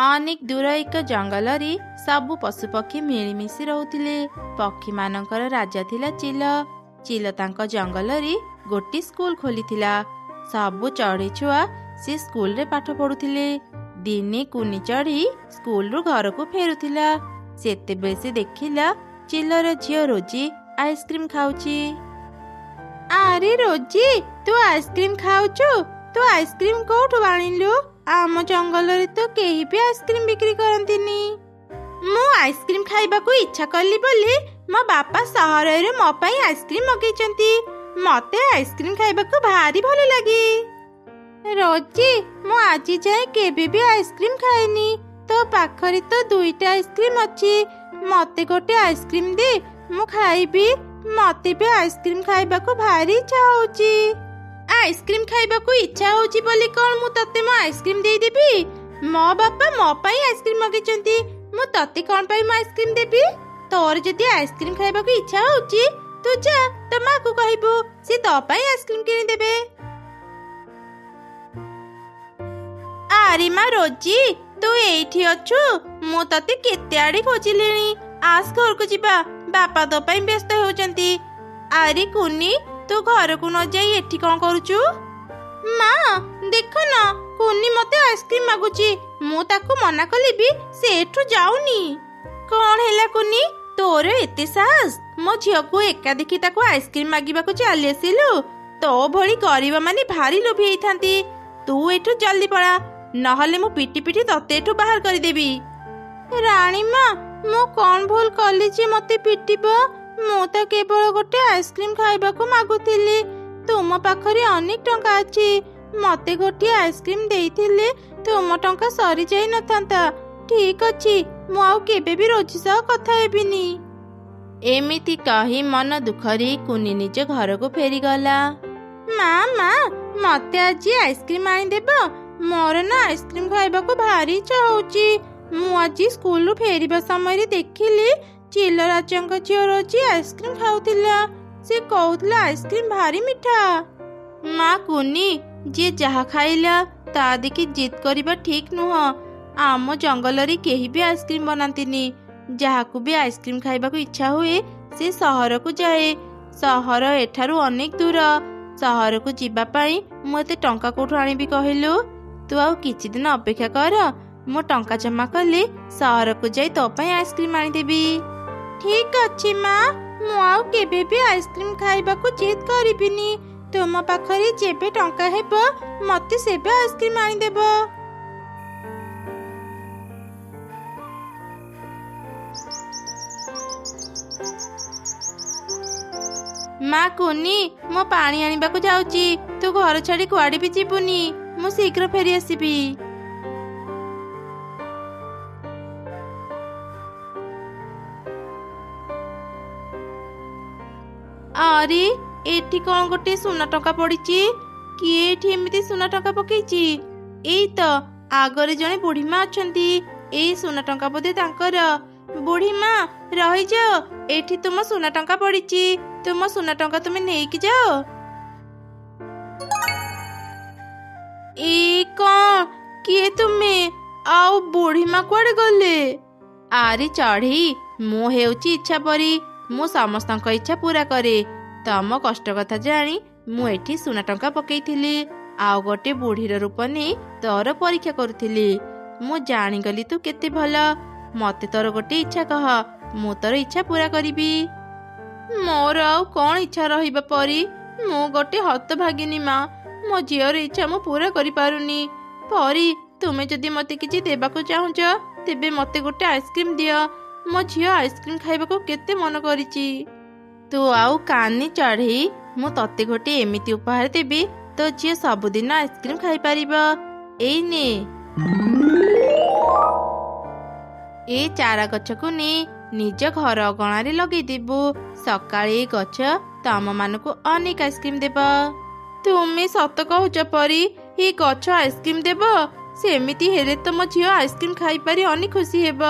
अनेक दूर एक जंगल सबु पशुपक्षी मिलिमिशि रोते। पक्षी मानकर राजा थिला चिल। चिल तांको जंगल गोटे स्कूल खोली सबु चढ़ी छुआ से स्कूल रे पाठ पढ़ुथिले। दिने कुनी चढ़ी स्कूल रु घर को फेरुथिला। सेतेबेले से देखिला चिलर झियो रोजी आइसक्रीम खाउची। अरे रोजी, तू आइसक्रीम खाउचु? तू आइसक्रीम कोठु आनिलु? आम जंगल रे तो केही भी आइसक्रीम बिक्री करंतिनी। मु आइसक्रीम खाइबा को इच्छा करली बोली मो बापा सहर रे मो पई आइसक्रीम मगैचंती। मते आइसक्रीम खाइबा को भारी भल लागी। रोजी, मु आज जाए केबे भी आइसक्रीम खाइनी। तो पाखरी तो दुईटा आइसक्रीम अछि। मते गोटे आइसक्रीम दे, मु खाइबी। मते भी आइसक्रीम खाइबा को भारी इच्छा होची। आइसक्रीम खाइबा को इच्छा होची बोली कोन मु तते मो आइसक्रीम देई देबी? मो बापा मो पई आइसक्रीम मगैचंती। मु तते कोन पई मो आइसक्रीम देबी? तोर जदी आइसक्रीम खाइबा को इच्छा होची तू जा तो मां को कहबो, से तो पई आइसक्रीम किनि देबे। आरे मां रोजी, तू एठी अछु? मु तते केते आडी खोजिलेनी। आस घर को जिबा, बापा तो पई व्यस्त होचंती। आरे कुनी, तू घर को न जाई एठी कोन करूचु? मां देखो ना, कुनी मते आइसक्रीम मागुची। मु ताको मना कली भी से एठु जाउनी। कोन हैला कुनी, तोर एते साहस? मो झियो को एका देखि ताको आइसक्रीम मागिबा को चली आसिलु? तो भली गरीब माने भारी लोभी हेइथांती। तू एठु जल्दी पळा, नहले मु पिटी पिटी तते एठु बाहर करि देबी। रानी मां, मु कोन भूल कली जे मते पिटिबो? मु त केवल गोटे आइसक्रीम खाइबा को मागुथिली। तुम पाखरे अनेक टंका अछि। मते गोटे आइसक्रीम देइथिले तुम टंका सरी जाई नथांता। ठीक अछि, मु आउ केबे भी रोजी सह कथा हेबिनी। एमिति कही मन दुखरी कुनी निज घर को फेरी गला। मां मां, मते आज आइसक्रीम आनी देबो? मोर ना आइसक्रीम खाइबा को भारी इच्छा होची। मु आज स्कूल रु फेरिबा समय रे देखिली चिल राजांक झियो रोजी आइसक्रीम खाउथिला। से कहउथिला आइसक्रीम भारी मिठा। मां कुनी, जे जहा खाइला ता देखि जिद करिबा ठीक नुह। आम जंगल रे केही भी आइसक्रीम बनांतिनी। जहाकू भी आइसक्रीम खाइबा को इच्छा हुए से सहर को जाए। सहर एठारू अनेक दूर। सहर को जीवा पाई मु एते टंका कोठु आनिबी कहिलु? तू आउ किछि दिन अपेक्षा कर, मु टंका जमा कले सहर को जाई तो पई आइसक्रीम आनी देबी। ठीक अछि मां, मु आउ केबे भी आइसक्रीम खाइबा को जिद करिबिनी। तुम पाखरे जेबे टंका हेबो मते सेबे आइसक्रीम आनी देबो। मां कुनी, मो पानी आनिबा को जाउची। तू घर छाड़ी कुआडे भी जीबुनी। मु शीघ्र फेरी आसीबी। अरे एठी कोन गोटे सुना टंका पड़ीची? किए एठी एमिति सुना टंका पकेइची? एई तो आगरे जने बुढ़ी मां अछंती। एई सुना टंका बोधे तांकर। बुढ़ी मां रही जाओ, एठी तुम सुना टंका पड़ीची। तुम सुना टंका तुमे नेकी जाओ। ए कौन? किए तुमे? आउ बुढ़ी मां कुआडे गले? आरे चढ़ी, मु हेउची इच्छा परी। मु समस्तक इच्छा पूरा करे। तम कष्ट कथा जानी मु एठी सुना टंका पकेइथिली। आउ गोटे बुढ़ीर रूप ने तोर परीक्षा करुथिली। मु जानी गली तू केते भला। मते तोर गोटे इच्छा कह, मु तोर इच्छा पूरा करिबी। मोर आउ कौन इच्छा रहिबा परी? मु गोटे हतभागिनी मां। मो झियर इच्छा मु पूरा करि पारुनी। परी, तुमे जदि मते किछि देबाको चाहुछ तेबे मते गोटे आइसक्रीम दियो। मो झियो आइसक्रीम खाइबा को केते मन करिछि। तू आउ कानी चढ़ी, मु तते गोटे एमिति उपहार देबी तो झियो सबुदिन आइसक्रीम खाइ पारिबो। एई ने, ए चारा गछ को ने निज घर अगणारे लगे देबू। सकाळे गछ तम मानकु अनेक आइसक्रीम देब। तुमे सत कहूच परी, ए गछ आइसक्रीम देब? सेमिति हेले तो मो झियो आइसक्रीम खाइ पारि अनेक खुशी हेब।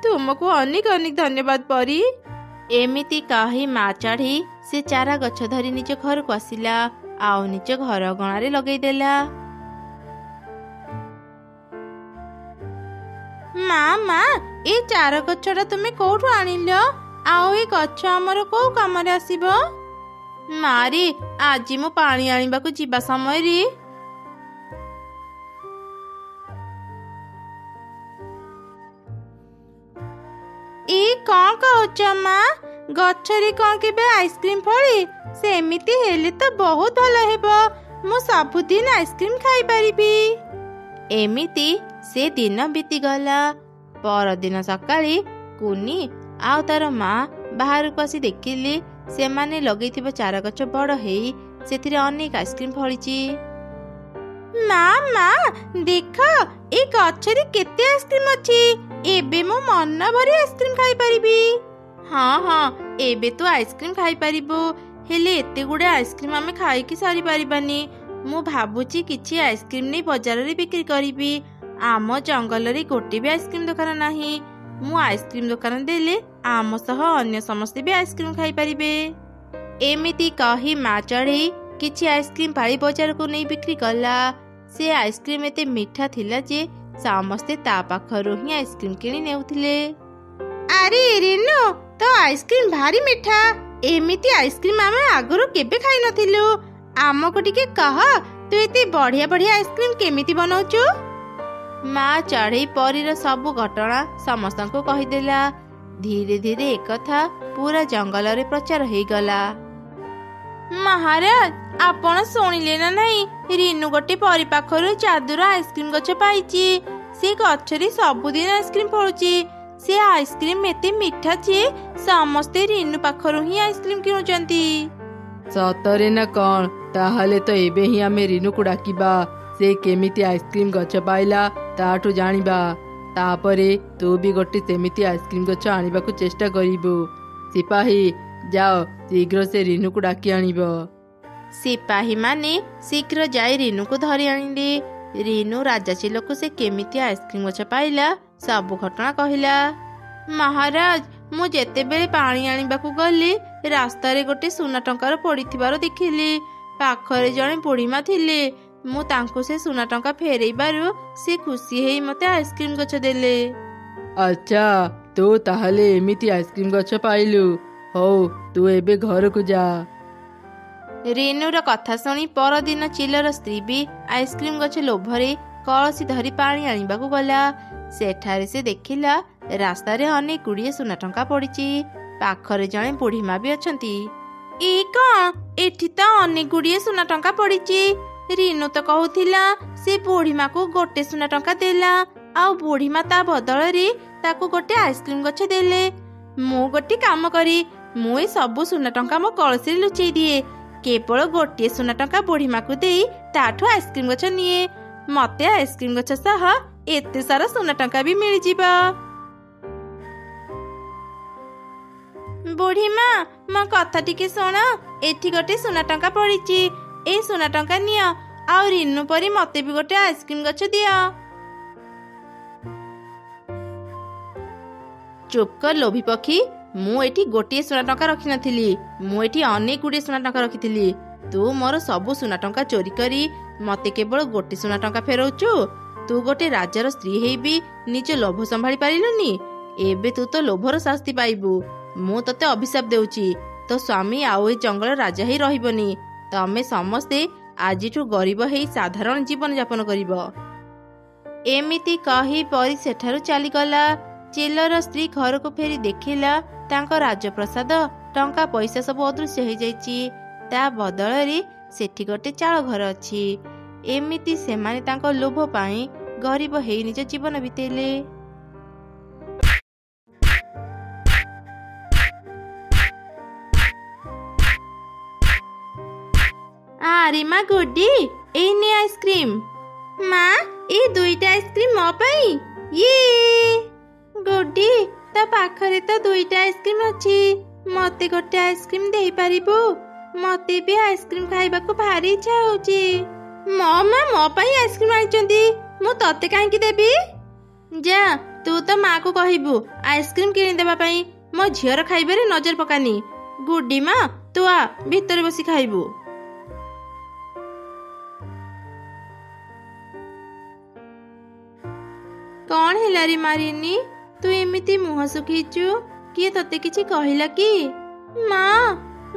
तुमको अनेक अनेक धन्यवाद परी। एमिति कही माँ चढ़ी से चारा गछ धरी निज घर को आसिला। आउ निज घर अगणारे लगेदेला। ମା ମା ଏ ଚାର ଗଛଟା ତୁମେ କୋଉଠୁ ଆଣିଲ? ଆଉ ଏ ଗଛ ଆମର କୋଉ କାମରେ ଆସିବ? ମାରି ଆଜି ମୁଁ ପାଣି ଆଣିବାକୁ ଯିବା ସମୟରେ ଏ କଣ କହୁଛ ମା? ଗଛରେ କଣ କେବେ ଆଇସ୍କ୍ରିମ ଫଳି? ସେମିତି ହେଲେ ତ ବହୁତ ଭଲ ହେବ। ମୁଁ ସବୁଦିନ ଆଇସ୍କ୍ରିମ ଖାଇପାରିବି। ଏମିତି ସେ ଦିନ ବିତିଗଲା। ପରଦିନ ସକାଳେ କୁନି ଆଉ ତାର ମା ବାହାରକୁ ଆସି ଦେଖିଲେ ସେମାନେ ଲଗେଇଥିବା ଚାର ଗଛ ବଡ଼ ହେଇ ସେଥିରେ ଅନେକ ଆଇସ୍କ୍ରିମ ଫଳିଛି। ମା ମା ଦେଖ ଏ ଗଛରେ କେତେ ଆଇସ୍କ୍ରିମ ଅଛି। ଏବେ ମୁଁ ମନ ଭରି ଆଇସ୍କ୍ରିମ ଖାଇପାରିବି। ହଁ ହଁ ଏବେ ତୁ ଆଇସ୍କ୍ରିମ ଖାଇପାରିବୁ। ହେଲେ ଏତେ ଗୁଡ଼େ ଆଇସ୍କ୍ରିମ ଆମେ ଖାଇକି ସାରି ପାରିବାନି। ମୁଁ ଭାବୁଛି କିଛି ଆଇସ୍କ୍ରିମ ନେଇ ବଜାରରେ ବିକ୍ରି କରିବି। ଆମ ଜଙ୍ଗଲରେ ଗୋଟେ ବି ଆଇସ୍କ୍ରିମ ଦୋକାନ ନାହିଁ। ମୁଁ ଆଇସ୍କ୍ରିମ ଦୋକାନ ଦେଲେ ଆମ ସହ ଅନ୍ୟ ସମସ୍ତେ ବି ଆଇସ୍କ୍ରିମ ଖାଇପାରିବେ। ଏମିତି କହି ମା ଚଢ଼େଇ କିଛି ଆଇସ୍କ୍ରିମ ପାଳି ବଜାରକୁ ନେଇ ବିକ୍ରି କଲା। ସେ ଆଇସ୍କ୍ରିମ ଏତେ ମିଠା ଥିଲା ଯେ ସମସ୍ତେ ତା ପାଖରୁ ହିଁ ଆଇସ୍କ୍ରିମ କିଣି ନେଉଥିଲେ। ଆରେ ରିନୁ, ତ ଆଇସ୍କ୍ରିମ ଭାରି ମିଠା। ଏମିତି ଆଇସ୍କ୍ରିମ ଆମେ ଆଗରୁ କେବେ ଖାଇ ନଥିଲୁ। ଆମକୁ ଟିକେ କହ, ତୁ ଏତେ ବଢିଆ ବଢିଆ ଆଇସ୍କ୍ରିମ କେମିତି ବନଉଛୁ? ମା ଚଢ଼େଇ ପରୀର ସବୁ ଘଟଣା ସମସ୍ତଙ୍କୁ କହିଦେଲା। ଧୀରେ ଧୀରେ ଏକଥା ପୁରା ଜଙ୍ଗଲରେ ପ୍ରଚାର ହେଇଗଲା। ମହାରାଜ, ଆପଣ ଶୁଣିଲେ ନା ନାହିଁ? ରିନୁ ଗୋଟେ ପରୀ ପାଖରୁ ଯାଦୁର ଆଇସ୍କ୍ରିମ ଗଛ ପାଇଛି। ସେ ଗଛରେ ସବୁଦିନ ଆଇସ୍କ୍ରିମ ଫଳୁଛି। ସେ ଆଇସ୍କ୍ରିମ ଏତେ ମିଠା ଯେ ସମସ୍ତେ ରିନୁ ପାଖରୁ ହିଁ ଆଇସ୍କ୍ରିମ କିଣୁଛନ୍ତି। ସତରେ ନା କଣ? ତାହେଲେ ତ ଏବେ ହିଁ ଆମେ ରିନୁକୁ ଡାକିବା। ସେ କେମିତି ଆଇସ୍କ୍ରିମ ଗଛ ପାଇଲା ତାଠୁ ଜାଣିବା। ତାପରେ ତୁ ବି ଗୋଟେ ସେମିତି ଆଇସ୍କ୍ରିମ ଗଛ ଆଣିବାକୁ ଚେଷ୍ଟା କରିବୁ। ସିପାହୀ ଯାଅ, ଶୀଘ୍ର ସେ ରିନୁକୁ ଡାକି ଆଣିବ। ସିପାହୀ ମାନେ ଶୀଘ୍ର ଯାଇ ରିନୁକୁ ଧରି ଆଣିଲେ। ରିନୁ ରାଜାଚିଲକୁ ସେ କେମିତି ଆଇସ୍କ୍ରିମ ଗଛ ପାଇଲା ସବୁ ଘଟଣା କହିଲା। ମହାରାଜ, ମୁଁ ଯେତେବେଳେ ପାଣି ଆଣିବାକୁ ଗଲି ରାସ୍ତାରେ ଗୋଟେ ସୁନା ଟଙ୍କାର ପଡ଼ିଥିବାର ଦେଖିଲି। ପାଖରେ ଜଣେ ବୁଢ଼ୀମା ଥିଲେ। ମୁଁ ତାଙ୍କୁ ସେ ସୁନା ଟଙ୍କା ଫେରେଇବାରୁ ସେ ଖୁସି ହେଇ ମୋତେ ଆଇସ୍କ୍ରିମ ଗଛ ଦେଲେ। ଆଚ୍ଛା, ତୁ ତାହେଲେ ଏମିତି ଆଇସ୍କ୍ରିମ ଗଛ ପାଇଲୁ। ହଉ, ତୁ ଏବେ ଘରକୁ ଯା। ରିନୁର କଥା ଶୁଣି ପରଦିନ ଚିଲର ସ୍ତ୍ରୀ ବି ଆଇସ୍କ୍ରିମ ଗଛ ଲୋଭରେ କଳସୀ ଧରି ପାଣି ଆଣିବାକୁ ଗଲା। ସେଠାରେ ସେ ଦେଖିଲା ରାସ୍ତାରେ ଅନେକ ଗୁଡ଼ିଏ ସୁନା ଟଙ୍କା ପଡ଼ିଛି। ପାଖରେ ଜଣେ ବୁଢ଼ୀମା ବି ଅଛନ୍ତି। ଏ କଣ? ଏଠି ତ ଅନେକ ଗୁଡ଼ିଏ ସୁନା ଟଙ୍କା ପଡ଼ିଛି। ରିନୁ ତ କହୁଥିଲା ସେ ବୁଢ଼ୀମାକୁ ଗୋଟେ ସୁନା ଟଙ୍କା ଦେଲା, ଆଉ ବୁଢ଼ୀମା ତା ବଦଳରେ ତାକୁ ଗୋଟେ ଆଇସ୍କ୍ରିମ ଗଛ ଦେଲେ। ମୁଁ ଗୋଟେ କାମ କରି ମୁଁ ଏ ସବୁ ସୁନା ଟଙ୍କା ମୋ କଳସୀରେ ଲୁଚେଇ ଦିଏ। କେବଳ ଗୋଟିଏ ସୁନା ଟଙ୍କା ବୁଢ଼ୀମାକୁ ଦେଇ ତାଠୁ ଆଇସ୍କ୍ରିମ ଗଛ ନିଏ। ମତେ ଆଇସ୍କ୍ରିମ ଗଛ ସହ ଏତେ ସାରା ସୁନା ଟଙ୍କା ବି ମିଳିଯିବ। ବୁଢ଼ୀମା, ମୋ କଥା ଟିକେ ଶୁଣ। ଏଠି ଗୋଟେ ସୁନା ଟଙ୍କା ପଡ଼ିଛି। ଏଇ ସୁନା ଟଙ୍କା ନିଅ, ଆଉ ରିନୁ ପରି ମତେ ବି ଗୋଟେ ଆଇସ୍କ୍ରିମ ଗଛ ଦିଅ। ଚୁପ୍ କର ଲୋଭୀ ପକ୍ଷୀ। ମୁଁ ଏଠି ଗୋଟିଏ ସୁନା ଟଙ୍କା ରଖିନଥିଲି। ମୁଁ ଏଠି ଅନେକ ଗୁଡ଼ିଏ ସୁନା ଟଙ୍କା ରଖିଥିଲି। ତୁ ମୋର ସବୁ ସୁନା ଟଙ୍କା ଚୋରି କରି ମତେ କେବଳ ଗୋଟେ ସୁନା ଟଙ୍କା ଫେରଉଛୁ। ତୁ ଗୋଟେ ରାଜାର ସ୍ତ୍ରୀ ହେଇବି ନିଜ ଲୋଭ ସମ୍ଭାଳି ପାରିଲୁନି। ଏବେ ତୁ ତ ଲୋଭର ଶାସ୍ତି ପାଇବୁ। ମୁଁ ତତେ ଅଭିଶାପ ଦେଉଛି। ତୋ ସ୍ୱାମୀ ଆଉ ଏ ଜଙ୍ଗଲ ରାଜା ହେଇ ରହିବନି। ତମେ ସମସ୍ତେ ଆଜିଠୁ ଗରିବ ହେଇ ସାଧାରଣ ଜୀବନ ଯାପନ କରିବ। ଏମିତି କହି ପରି ସେଠାରୁ ଚାଲିଗଲା। ଚିଲର ସ୍ତ୍ରୀ ଘରକୁ ଫେରି ଦେଖିଲା ତାଙ୍କ ରାଜପ୍ରସାଦ ଟଙ୍କା ପଇସା ସବୁ ଅଦୃଶ୍ୟ ହେଇଯାଇଛି। ତା ବଦଳରେ ସେଠି ଗୋଟେ ଚାଳ ଘର ଅଛି। ଏମିତି ସେମାନେ ତାଙ୍କ ଲୋଭ ପାଇଁ ଗରିବ ହେଇ ନିଜ ଜୀବନ ବିତେଇଲେ। ଆରେ ମା ଗୁଡି, ଏଇ ନେ ଆଇସ୍କ୍ରିମ। ମା, ଏଇ ଦୁଇଟା ଆଇସ୍କ୍ରିମ ମୋ ପାଇଁ। ଗୁଡି, ତା ପାଖରେ ତ ଦୁଇଟା ଆଇସ୍କ୍ରିମ ଅଛି। ମତେ ଗୋଟେ ଆଇସ୍କ୍ରିମ ଦେଇପାରିବୁ? ମତେ ବି ଆଇସ୍କ୍ରିମ ଖାଇବାକୁ ଭାରି ଇଚ୍ଛା ହଉଛି। ମୋ ମା ମୋ ପାଇଁ ଆଇସ୍କ୍ରିମ ଆଣିଛନ୍ତି, ମୁଁ ତତେ କାହିଁକି ଦେବି? ଯା, ତୁ ତ ମାକୁ କହିବୁ ଆଇସ୍କ୍ରିମ କିଣିଦେବା ପାଇଁ। ମୋ ଝିଅର ଖାଇବାରେ ନଜର ପକାନି। ଗୁଡି ମା, ତୁ ଆ ଭିତରେ ବସି ଖାଇବୁ। କଣ ହେଲା ରେ ମାରିନି, ତୁ ଏମିତି ମୁହଁ ଶୁଖେଇଛୁ? କିଏ ତତେ କିଛି କହିଲା କି? ମା,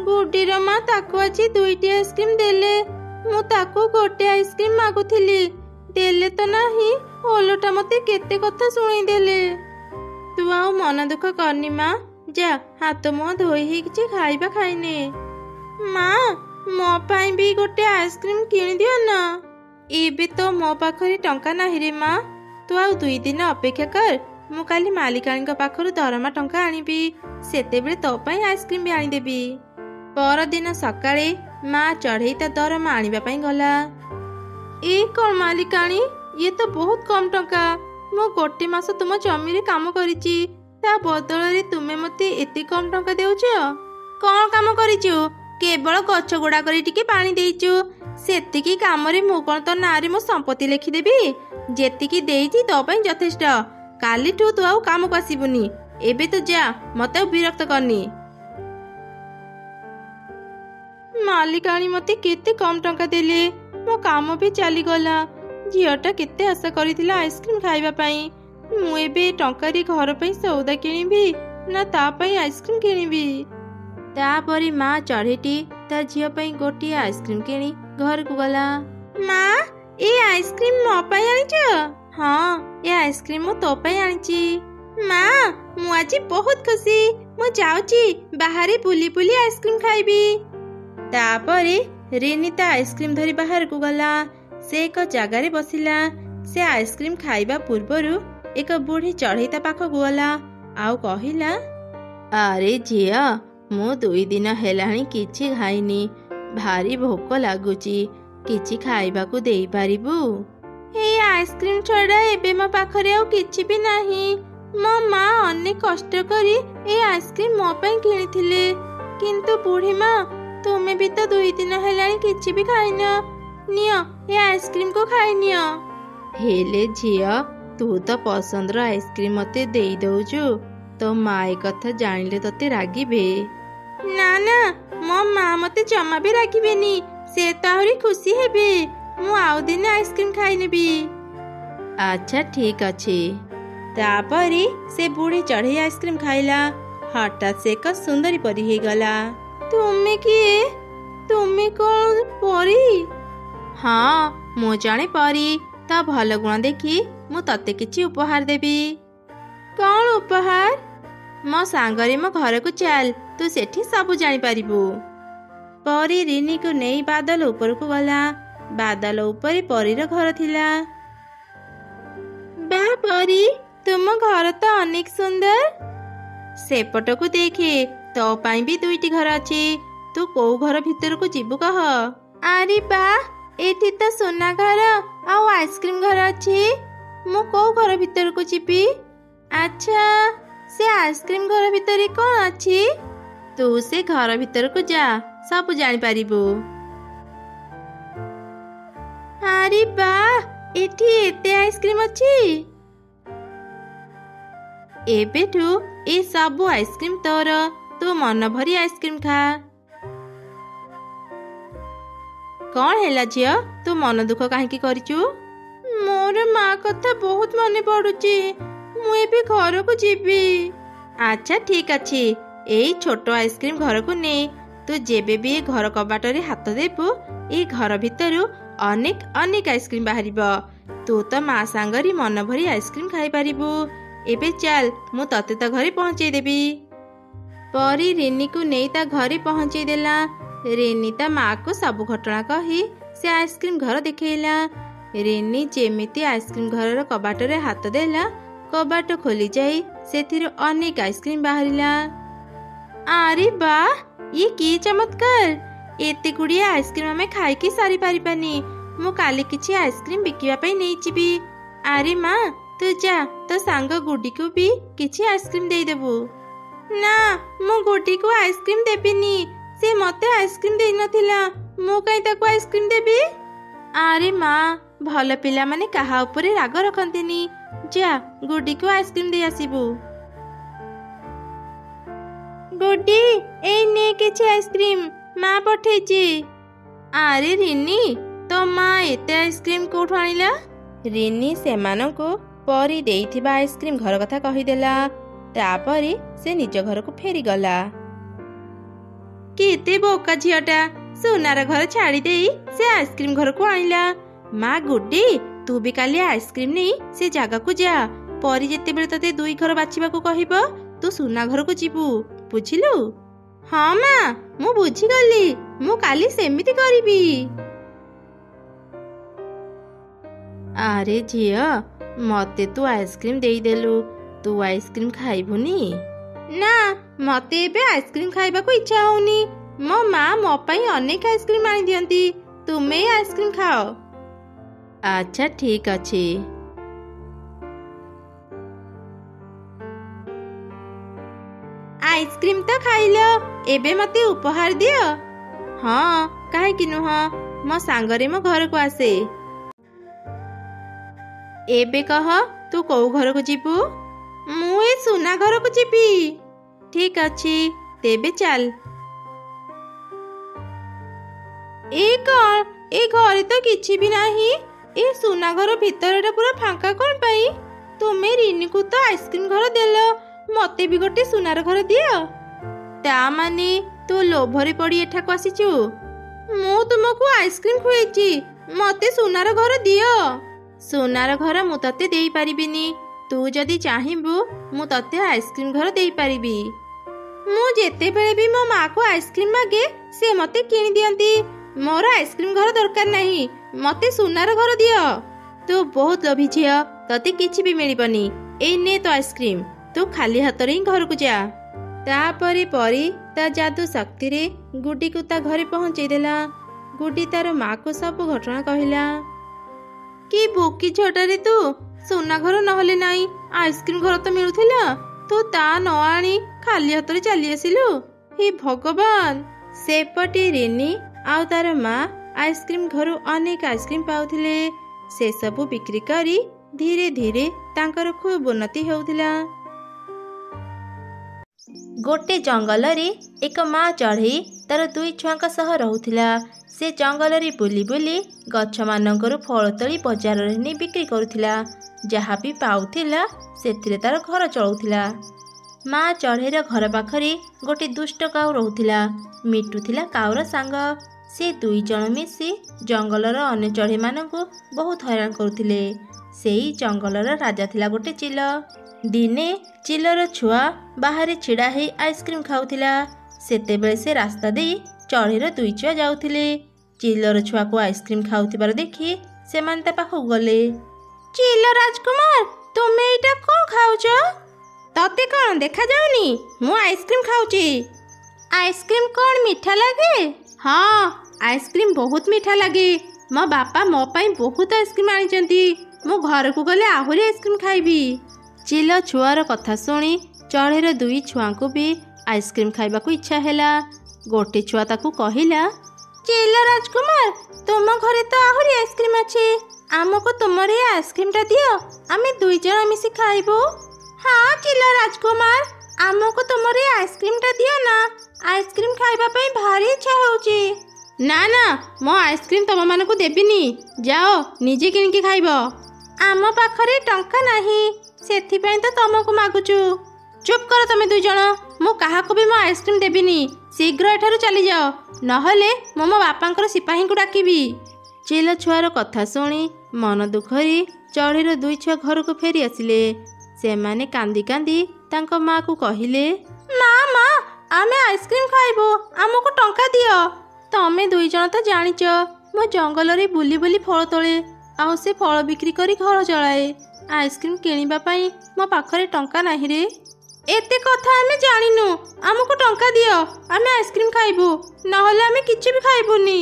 ଗୁଡିର ମା ତାକୁ ଆଜି 2ଟି ଆଇସ୍କ୍ରିମ ଦେଲେ। ମୁଁ ତାକୁ ଗୋଟେ ଆଇସ୍କ୍ରିମ ମାଗୁଥିଲି, ଦେଲେ ତ ନାହିଁ, ଓଲଟା ମତେ କେତେ କଥା ଶୁଣେଇ ଦେଲେ। ତୁ ଆଉ ମନ ଦୁଃଖ କରନି ମା, ଯା ହାତ ମୁହଁ ଧୋଇ ହେଇ କିଛି ଖାଇବା ଖାଇନେ। ମା, ମୋ ପାଇଁ ବି ଗୋଟେ ଆଇସ୍କ୍ରିମ କିଣିଦିଅ ନା। ଏବେ ତ ମୋ ପାଖରେ ଟଙ୍କା ନାହିଁ ରେ ମା, ତୁ ଆଉ 2 ଦିନ ଅପେକ୍ଷା କର। ମୁଁ କାଲି ମାଲିକାଣୀଙ୍କ ପାଖରୁ ଦରମା ଟଙ୍କା ଆଣିବି, ସେତେବେଳେ ତୋ ପାଇଁ ଆଇସ୍କ୍ରିମ ବି ଆଣିଦେବି। ପରଦିନ ସକାଳେ ମା ଚଢ଼େଇ ତା ଦରମା ଆଣିବା ପାଇଁ ଗଲା। ଏ କଣ ମାଲିକାଣୀ, ଇଏ ତ ବହୁତ କମ ଟଙ୍କା। ମୁଁ ଗୋଟେ ମାସ ତୁମ ଜମିରେ କାମ କରିଛି, ତା ବଦଳରେ ତୁମେ ମତେ ଏତେ କମ ଟଙ୍କା ଦେଉଛ? କଣ କାମ କରିଛୁ? କେବଳ ଗଛ ଗୁଡାକରେ ଟିକେ ପାଣି ଦେଇଛୁ। ସେତିକି କାମରେ ମୁଁ କଣ ତୋ ନାଁରେ ମୋ ସମ୍ପତ୍ତି ଲେଖିଦେବି? ଯେତିକି ଦେଇଛି ତୋ ପାଇଁ ଯଥେଷ୍ଟ। କାଲିଠୁ ତୁ ଆଉ କାମକୁ ଆସିବୁନି। ଏବେ ତୁ ଯା, ମତେ ଆଉ ବିରକ୍ତ କରନି। ମାଲିକାଣୀ ମତେ କେତେ କମ ଟଙ୍କା ଦେଲେ, ମୋ କାମ ବି ଚାଲିଗଲା। ଝିଅଟା କେତେ ଆଶା କରିଥିଲା ଆଇସ୍କ୍ରିମ ଖାଇବା ପାଇଁ। ମୁଁ ଏବେ ଟଙ୍କାରେ ଘର ପାଇଁ ସଉଦା କିଣିବି ନା ତା ପାଇଁ ଆଇସ୍କ୍ରିମ କିଣିବି? ତାପରେ ମା ଚଢ଼େଇଟି ତା ଝିଅ ପାଇଁ ଗୋଟିଏ ଆଇସ୍କ୍ରିମ କିଣି ଘରକୁ ଗଲା। ମା, ଏ ଆଇସ୍କ୍ରିମ ମୋ ପାଇଁ ଆଣିଛ? ହଁ, ଏ ଆଇସ୍କ୍ରିମ ମୁଁ ତୋ ପାଇଁ ଆଣିଛି। ମା, ମୁଁ ଆଜି ବହୁତ ଖୁସି। ମୁଁ ଯାଉଛି ବାହାରେ ବୁଲି ବୁଲି ଆଇସ୍କ୍ରିମ ଖାଇବି। ତାପରେ ରିନି ତା ଆଇସ୍କ୍ରିମ ଧରି ବାହାରକୁ ଗଲା। ସେ ଏକ ଜାଗାରେ ବସିଲା। ସେ ଆଇସ୍କ୍ରିମ ଖାଇବା ପୂର୍ବରୁ ଏକ ବୁଢୀ ଚଢ଼େଇ ତା ପାଖକୁ ଗଲା ଆଉ କହିଲା, ଆରେ ଝିଅ, ମୁଁ 2 ଦିନ ହେଲାଣି କିଛି ଖାଇନି, ଭାରି ଭୋକ ଲାଗୁଛି, କିଛି ଖାଇବାକୁ ଦେଇପାରିବୁ? ଏଇ ଆଇସ୍କ୍ରିମ ଛଡା ଏବେ ମୋ ପାଖରେ ଆଉ କିଛି ବି ନାହିଁ। ମୋ ମା ଅନେକ କଷ୍ଟ କରି ଏଇ ଆଇସ୍କ୍ରିମ ମୋ ପାଇଁ କିଣିଥିଲେ, କିନ୍ତୁ ବୁଢୀ ମା, ତୁମେ ବି ତ 2 ଦିନ ହେଲାଣି କିଛି ବି ଖାଇନ। ନିଅ, ଏ ଆଇସ୍କ୍ରିମ କୁ ଖାଇନିଅ। ହେଲେ ଝିଅ, ତୁ ତ ପସନ୍ଦର ଆଇସ୍କ୍ରିମ ମତେ ଦେଇ ଦଉଛୁ, ତୋ ମା ଏ କଥା ଜାଣିଲେ ତତେ ରାଗିବେ। ନା ନା, ମୋ ମା ମତେ ଜମା ବି ରାଗିବେନି, ସେ ତ ଆହୁରି ଖୁସି ହେବେ। ମୁଁ ଆଉ ଦିନେ ଆଇସ୍କ୍ରିମ ଖାଇନେବି। ଆଚ୍ଛା ଠିକ ଅଛି। ତାପରେ ସେ ବୁଢୀ ଚଢ଼େଇ ଆଇସ୍କ୍ରିମ ଖାଇଲା। ହଠାତ୍ ସେ ଏକ ସୁନ୍ଦରୀ ପରୀ ହେଇଗଲା। ତୁମେ କିଏ? ତୁମେ କଣ ପରୀ? ହଁ, ମୁଁ ଜଣେ ପରୀ। ତ ଭଲ ଗୁଣ ଦେଖି ମୁଁ ତତେ କିଛି ଉପହାର ଦେବି। କଣ ଉପହାର? ମୋ ସାଙ୍ଗରେ ମୋ ଘରକୁ ଚାଲ, ତୁ ସେଠି ସବୁ ଜାଣିପାରିବୁ। ପରୀ ରିନିକୁ ନେଇ ବାଦଲ ଉପରକୁ ଗଲା। ବାଦଲ ଉପରେ ପରୀର ଘର ଥିଲା। ବା ପରୀ, ତୁମ ଘର ତ ଅନେକ ସୁନ୍ଦର। ସେପଟକୁ ଦେଖେ, ତୋ ପାଇଁ ବି 2ଟି ଘର ଅଛି। ତୁ କୋଉ ଘର ଭିତରକୁ ଯିବୁ କହ? ଆରେ ବା, ଏଠି ତ ସୁନା ଘର ଆଉ ଆଇସ୍କ୍ରିମ ଘର ଅଛି। ମୁଁ କୋଉ ଘର ଭିତରକୁ ଯିବି? ଆଚ୍ଛା, ସେ ଆଇସ୍କ୍ରିମ ଘର ଭିତରେ କଣ ଅଛି? ତୁ ସେ ଘର ଭିତରକୁ ଯା, ସବୁ ଜାଣିପାରିବୁ। ଆରେ ବା, ଏଠି ଏତେ ଆଇସ୍କ୍ରିମ ଅଛି। ଏବେଠୁ ଏ ସବୁ ଆଇସ୍କ୍ରିମ ତୋର, ତୁ ମନ ଭରି ଆଇସ୍କ୍ରିମ ଖା। କଣ ହେଲା ଝିଅ, ତୁ ମନ ଦୁଃଖ କାହିଁକି କରିଛୁ? ମୋର ମା କଥା ବହୁତ ମନେ ପଡୁଛି, ମୁଁ ଏବେ ଘରକୁ ଯିବି। ଆଚ୍ଛା ଠିକ ଅଛି, ଏଇ ଛୋଟ ଆଇସ୍କ୍ରିମ ଘରକୁ ନେ। ତୁ ଯେବେ ବି ଏ ଘର କବାଟରେ ହାତ ଦେବୁ, ଏ ଘର ଭିତରୁ ଅନେକ ଅନେକ ଆଇସ୍କ୍ରିମ ବାହାରିବ। ତୁ ତ ମା ସାଙ୍ଗରେ ମନ ଭରି ଆଇସ୍କ୍ରିମ ଖାଇପାରିବୁ। ଏବେ ଚାଲ, ମୁଁ ତତେ ତା ଘରେ ପହଞ୍ଚେଇ ଦେବି। ପରୀ ରିନିକୁ ନେଇ ତା ଘରେ ପହଞ୍ଚେଇ ଦେଲା। ରିନି ତା ମାକୁ ସବୁ ଘଟଣା କହି ସେ ଆଇସ୍କ୍ରିମ ଘର ଦେଖେଇଲା। ରିନି ଯେମିତି ଆଇସ୍କ୍ରିମ ଘରର କବାଟରେ ହାତ ଦେଲା, କବାଟ ଖୋଲି ଯାଇ ସେଥିରୁ ଅନେକ ଆଇସ୍କ୍ରିମ ବାହାରିଲା। ଆରେ ବା, ଇଏ କି ଚମତ୍କାର! ଏତେ ଗୁଡ଼ିଏ ଆଇସ୍କ୍ରିମ ଆମେ ଖାଇକି ସାରି ପାରିବାନି। ମୁଁ କାଲି କିଛି ଆଇସ୍କ୍ରିମ ବିକିବା ପାଇଁ ନେଇଯିବି। ଆରେ ମା, ତୁ ଯା, ତୋ ସାଙ୍ଗ ଗୁଡିକୁ ବି କିଛି ଆଇସ୍କ୍ରିମ ଦେଇଦେବୁ। ନା, ମୁଁ ଗୁଡିକୁ ଆଇସ୍କ୍ରିମ ଦେବିନି। ସେ ମତେ ଆଇସ୍କ୍ରିମ ଦେଇନଥିଲା, ମୁଁ କାହିଁ ତାକୁ ଆଇସ୍କ୍ରିମ ଦେବି? ଆରେ ମା, ଭଲ ପିଲାମାନେ କାହା ଉପରେ ରାଗ ରଖନ୍ତିନି। ଯା, ଗୁଡିକୁ ଆଇସ୍କ୍ରିମ ଦେଇ ଆସିବୁ। ଗୁଡି, ଏଇ ନେ କିଛି ଆଇସ୍କ୍ରିମ, ମା ପଠେଇଛି। ଆରେ ରିନି, ତୋ ମା ଏତେ ଆଇସ୍କ୍ରିମ କୋଉଠୁ ଆଣିଲା? ରିନି ସେମାନଙ୍କୁ ପରି ଦେଇଥିବା ଆଇସ୍କ୍ରିମ୍ ଘର କଥା କହିଦେଲା। ତାପରେ ସେ ନିଜ ଘରକୁ ଫେରିଗଲା। କେତେ ବୋକା ଝିଅଟା, ସୁନାର ଘର ଛାଡ଼ି ଦେଇ ସେ ଆଇସ୍କ୍ରିମ୍ ଘରକୁ ଆଣିଲା। ମା ଗୁଡି, ତୁ ବି କାଲି ଆଇସ୍କ୍ରିମ୍ ନେଇ ସେ ଜାଗାକୁ ଯା। ପରି ଯେତେବେଳେ ତତେ 2 ଘର ବାଛିବାକୁ କହିବ, ତୁ ସୁନା ଘରକୁ ଯିବୁ, ବୁଝିଲୁ? ହଁ ମା, ମୁଁ ବୁଝିଗଲି। ମୁଁ କାଲି ସେମିତି କରିବି। ଆରେ ଝିଅ, ମତେ ତୁ ଆଇସ୍କ୍ରିମ୍ ଦେଇଦେଲୁ, ତୁ ଆଇସ୍କ୍ରିମ୍ ଖାଇବୁନି? ନା, ମତେ ଏବେ ଆଇସ୍କ୍ରିମ୍ ଖାଇବାକୁ ଇଚ୍ଛା ହଉନି। ମୋ ମା ମୋ ପାଇଁ ଅନେକ ଆଇସ୍କ୍ରିମ୍ ଆଣିଦିଅନ୍ତି। ତୁମେ ଆଇସ୍କ୍ରିମ୍ ଖାଅ। ଆଚ୍ଛା ଠିକ୍ ଅଛି। ଆଇସ୍କ୍ରିମ୍ ତ ଖାଇଲ, ଏବେ ମତେ ଉପହାର ଦିଅ। ହଁ, କାହିଁକି ନୁହଁ, ମୋ ସାଙ୍ଗରେ ମୋ ଘରକୁ ଆସେ। ଏବେ କହ, ତୁ କୋଉ ଘରକୁ ଯିବୁ? ମୁଁ ଏ ସୁନା ଘରକୁ ଯିବି। ଠିକ୍ ଅଛି, ତେବେ ଚାଲ। ଏ କଣ, ଏ ଘରେ ତ କିଛି ବି ନାହିଁ। ଏ ସୁନା ଘର ଭିତରଟା ପୁରା ଫାଙ୍କା କଣ ପାଇଁ? ତୁମେ ରିନିକୁ ତ ଆଇସ୍କ୍ରିମ୍ ଘର ଦେଲ, ମତେ ବି ଗୋଟେ ସୁନାର ଘର ଦିଅ। ତା ମାନେ ତୁ ଲୋଭରେ ପଡ଼ି ଏଠାକୁ ଆସିଛୁ? ମୁଁ ତୁମକୁ ଆଇସ୍କ୍ରିମ୍ ଖୁଏଇଛି, ମତେ ସୁନାର ଘର ଦିଅ। ସୁନାର ଘର ମୁଁ ତତେ ଦେଇପାରିବିନି। ତୁ ଯଦି ଚାହିଁବୁ, ମୁଁ ତତେ ଆଇସ୍କ୍ରିମ୍ ଘର ଦେଇପାରିବି। ମୁଁ ଯେତେବେଳେ ବି ମୋ ମାକୁ ଆଇସ୍କ୍ରିମ୍ ମାଗେ, ସେ ମତେ କିଣି ଦିଅନ୍ତି। ମୋର ଆଇସ୍କ୍ରିମ୍ ଘର ଦରକାର ନାହିଁ, ମତେ ସୁନାର ଘର ଦିଅ। ତୁ ବହୁତ ଲୋଭୀ ଝିଅ, ତତେ କିଛି ବି ମିଳିବନି। ଏଇ ନେ ତ ଆଇସ୍କ୍ରିମ୍, ତୁ ଖାଲି ହାତରେ ହିଁ ଘରକୁ ଯା। ତାପରେ ପରି ତା ଯାଦୁ ଶକ୍ତିରେ ଗୁଡିକୁ ତା ଘରେ ପହଞ୍ଚେଇ ଦେଲା। ଗୁଡି ତାର ମାକୁ ସବୁ ଘଟଣା କହିଲା। କି ବୋକି ଝିଅଟାରେ ତୁ, ସୁନା ଘର ନହେଲେ ନାଇଁ, ଆଇସ୍କ୍ରିମ୍ ଘର ତ ମିଳୁଥିଲା, ତୁ ତା ନ ଆଣି ଖାଲି ହାତରେ ଚାଲି ଆସିଲୁ। ହେ ଭଗବାନ। ସେପଟେ ରିନି ଆଉ ତାର ମା ଆଇସ୍କ୍ରିମ୍ ଘରୁ ଅନେକ ଆଇସ୍କ୍ରିମ୍ ପାଉଥିଲେ। ସେସବୁ ବିକ୍ରି କରି ଧୀରେ ଧୀରେ ତାଙ୍କର ଖୁବ୍ ଉନ୍ନତି ହେଉଥିଲା। ଗୋଟେ ଜଙ୍ଗଲରେ ଏକ ମା ଚଢ଼େଇ ତାର 2 ଛୁଆଙ୍କ ସହ ରହୁଥିଲା। ସେ ଜଙ୍ଗଲରେ ବୁଲି ବୁଲି ଗଛମାନଙ୍କରୁ ଫଳ ତୋଳି ବଜାରରେ ନେଇ ବିକ୍ରି କରୁଥିଲା। ଯାହା ବି ପାଉଥିଲା ସେଥିରେ ତାର ଘର ଚଳୁଥିଲା। ମା ଚଢ଼େଇର ଘର ପାଖରେ ଗୋଟେ ଦୁଷ୍ଟ କାଉ ରହୁଥିଲା। ମିଟୁ ଥିଲା କାଉର ସାଙ୍ଗ। ସେ 2 ଜଣ ମିଶି ଜଙ୍ଗଲର ଅନ୍ୟ ଚଢ଼େଇମାନଙ୍କୁ ବହୁତ ହଇରାଣ କରୁଥିଲେ। ସେଇ ଜଙ୍ଗଲର ରାଜା ଥିଲା ଗୋଟେ ଚିଲ। ଦିନେ ଚିଲର ଛୁଆ ବାହାରେ ଛିଡ଼ା ହେଇ ଆଇସ୍କ୍ରିମ୍ ଖାଉଥିଲା। ସେତେବେଳେ ସେ ରାସ୍ତା ଦେଇ ଚଢ଼େଇର 2 ଛୁଆ ଯାଉଥିଲେ। ଚିଲର ଛୁଆକୁ ଆଇସ୍କ୍ରିମ୍ ଖାଉଥିବାର ଦେଖି ସେମାନେ ତା ପାଖକୁ ଗଲେ। ଚିଲ ରାଜକୁମାର, ତୁମେ ଏଇଟା କ'ଣ ଖାଉଛ? ତତେ କ'ଣ ଦେଖାଯାଉନି? ମୁଁ ଆଇସ୍କ୍ରିମ୍ ଖାଉଛି। ଆଇସ୍କ୍ରିମ୍ କ'ଣ ମିଠା ଲାଗେ? ହଁ, ଆଇସ୍କ୍ରିମ୍ ବହୁତ ମିଠା ଲାଗେ। ମୋ ବାପା ମୋ ପାଇଁ ବହୁତ ଆଇସ୍କ୍ରିମ୍ ଆଣିଛନ୍ତି। ମୁଁ ଘରକୁ ଗଲେ ଆହୁରି ଆଇସ୍କ୍ରିମ୍ ଖାଇବି। ଚିଲ ଛୁଆର କଥା ଶୁଣି ଚଢ଼େଇର 2 ଛୁଆଙ୍କୁ ବି ଆଇସ୍କ୍ରିମ୍ ଖାଇବାକୁ ଇଚ୍ଛା ହେଲା। ଗୋଟେ ଛୁଆ ତାକୁ କହିଲା, ଚିଲ ରାଜକୁମାର, ତୁମ ଘରେ ତ ଆହୁରି ଆଇସ୍କ୍ରିମ୍ ଅଛି। ଆମକୁ ତୁମର ଏ ଆଇସ୍କ୍ରିମ୍ଟା ଦିଅ, ଆମେ 2 ଜଣ ମିଶି ଖାଇବୁ। ହଁ ଚିଲ ରାଜକୁମାର, ଆମକୁ ତୁମର ଏ ଆଇସ୍କ୍ରିମ୍ଟା ଦିଅ ନା, ଆଇସ୍କ୍ରିମ୍ ଖାଇବା ପାଇଁ ଭାରି ଇଚ୍ଛା ହେଉଛି। ନା ନା, ମୋ ଆଇସ୍କ୍ରିମ୍ ତମମାନଙ୍କୁ ଦେବିନି। ଯାଅ, ନିଜେ କିଣିକି ଖାଇବ। ଆମ ପାଖରେ ଟଙ୍କା ନାହିଁ, ସେଥିପାଇଁ ତ ତମକୁ ମାଗୁଛୁ। ଚୁପ୍ କର ତମେ 2 ଜଣ, ମୁଁ କାହାକୁ ବି ମୋ ଆଇସ୍କ୍ରିମ୍ ଦେବିନି। ଶୀଘ୍ର ଏଠାରୁ ଚାଲିଯାଅ, ନହେଲେ ମୁଁ ମୋ ବାପାଙ୍କର ସିପାହୀଙ୍କୁ ଡାକିବି। ଚିଲ ଛୁଆର କଥା ଶୁଣି ମନ ଦୁଃଖରେ ଚଢ଼େଇର 2 ଛୁଆ ଘରକୁ ଫେରି ଆସିଲେ। ସେମାନେ କାନ୍ଦି କାନ୍ଦି ତାଙ୍କ ମାକୁ କହିଲେ, ମା, ଆମେ ଆଇସ୍କ୍ରିମ୍ ଖାଇବୁ, ଆମକୁ ଟଙ୍କା ଦିଅ। ତମେ 2 ଜଣ ତ ଜାଣିଛ, ମୁଁ ଜଙ୍ଗଲରେ ବୁଲି ବୁଲି ଫଳ ତୋଳେ, ଆଉ ସେ ଫଳ ବିକ୍ରି କରି ଘର ଚଳାଏ। ଆଇସ୍କ୍ରିମ୍ କିଣିବା ପାଇଁ ମୋ ପାଖରେ ଟଙ୍କା ନାହିଁ ରେ। ଏତେ କଥା ଆମେ ଜାଣିନୁ, ଆମକୁ ଟଙ୍କା ଦିଅ, ଆମେ ଆଇସ୍କ୍ରିମ୍ ଖାଇବୁ, ନହେଲେ ଆମେ କିଛି ବି ଖାଇବୁନି।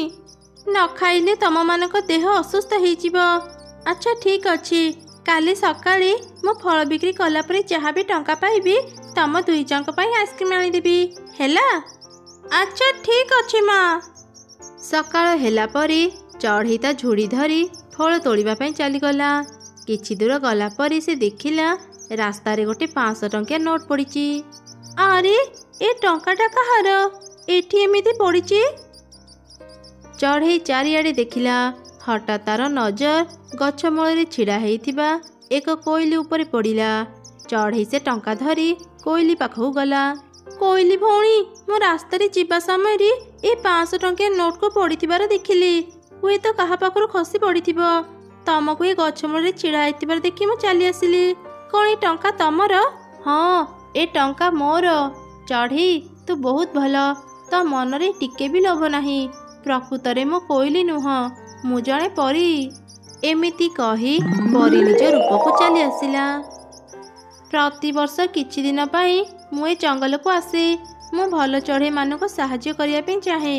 ନ ଖାଇଲେ ତମମାନଙ୍କ ଦେହ ଅସୁସ୍ଥ ହେଇଯିବ। ଆଚ୍ଛା ଠିକ୍ ଅଛି, କାଲି ସକାଳେ ମୁଁ ଫଳ ବିକ୍ରି କଲା ପରେ ଯାହା ବି ଟଙ୍କା ପାଇବି, ତମ 2 ଜଣଙ୍କ ପାଇଁ ଆଇସ୍କ୍ରିମ୍ ଆଣିଦେବି, ହେଲା? ଆଚ୍ଛା ଠିକ୍ ଅଛି ମା। ସକାଳ ହେଲା ପରେ ଚଢ଼େଇ ତା ଝୁଡ଼ି ଧରି ଫଳ ତୋଳିବା ପାଇଁ ଚାଲିଗଲା। କିଛି ଦୂର ଗଲା ପରେ ସେ ଦେଖିଲା ରାସ୍ତାରେ ଗୋଟେ 500 ଟଙ୍କିଆ ନୋଟ୍ ପଡ଼ିଛି। ଆରେ, ଏ ଟଙ୍କାଟା କାହାର? ଏଠି ଏମିତି ପଡ଼ିଛି। ଚଢ଼େଇ ଚାରିଆଡ଼େ ଦେଖିଲା। ହଠାତ୍ ତାର ନଜର ଗଛ ମୂଳରେ ଛିଡ଼ା ହେଇଥିବା ଏକ କୋଇଲି ଉପରେ ପଡ଼ିଲା। ଚଢ଼େଇ ସେ ଟଙ୍କା ଧରି କୋଇଲି ପାଖକୁ ଗଲା। କୋଇଲି ଭଉଣୀ, ମୁଁ ରାସ୍ତାରେ ଯିବା ସମୟରେ ଏ 500 ଟଙ୍କିଆ ନୋଟକୁ ପଡ଼ିଥିବାର ଦେଖିଲି। ହୁଏତ କାହା ପାଖରୁ ଖସି ପଡ଼ିଥିବ। ତମକୁ ଏ ଗଛ ମୂଳରେ ଛିଡ଼ା ହେଇଥିବାର ଦେଖି ମୁଁ ଚାଲି ଆସିଲି। କ'ଣ ଏ ଟଙ୍କା ତମର? ହଁ, ଏ ଟଙ୍କା ମୋର। ଚଢ଼େଇ, ତୁ ବହୁତ ଭଲ। ତୋ ମନରେ ଟିକେ ବି ଲୋଭ ନାହିଁ। ପ୍ରକୃତରେ ମୁଁ କୋଇଲି ନୁହଁ, ମୁଁ ଜଣେ ପରୀ। ଏମିତି କହି ପରୀ ନିଜ ରୂପକୁ ଚାଲି ଆସିଲା। ପ୍ରତିବର୍ଷ କିଛି ଦିନ ପାଇଁ ମୁଁ ଏ ଜଙ୍ଗଲକୁ ଆସେ। ମୁଁ ଭଲ ଚଢ଼େଇମାନଙ୍କୁ ସାହାଯ୍ୟ କରିବା ପାଇଁ ଚାହେଁ।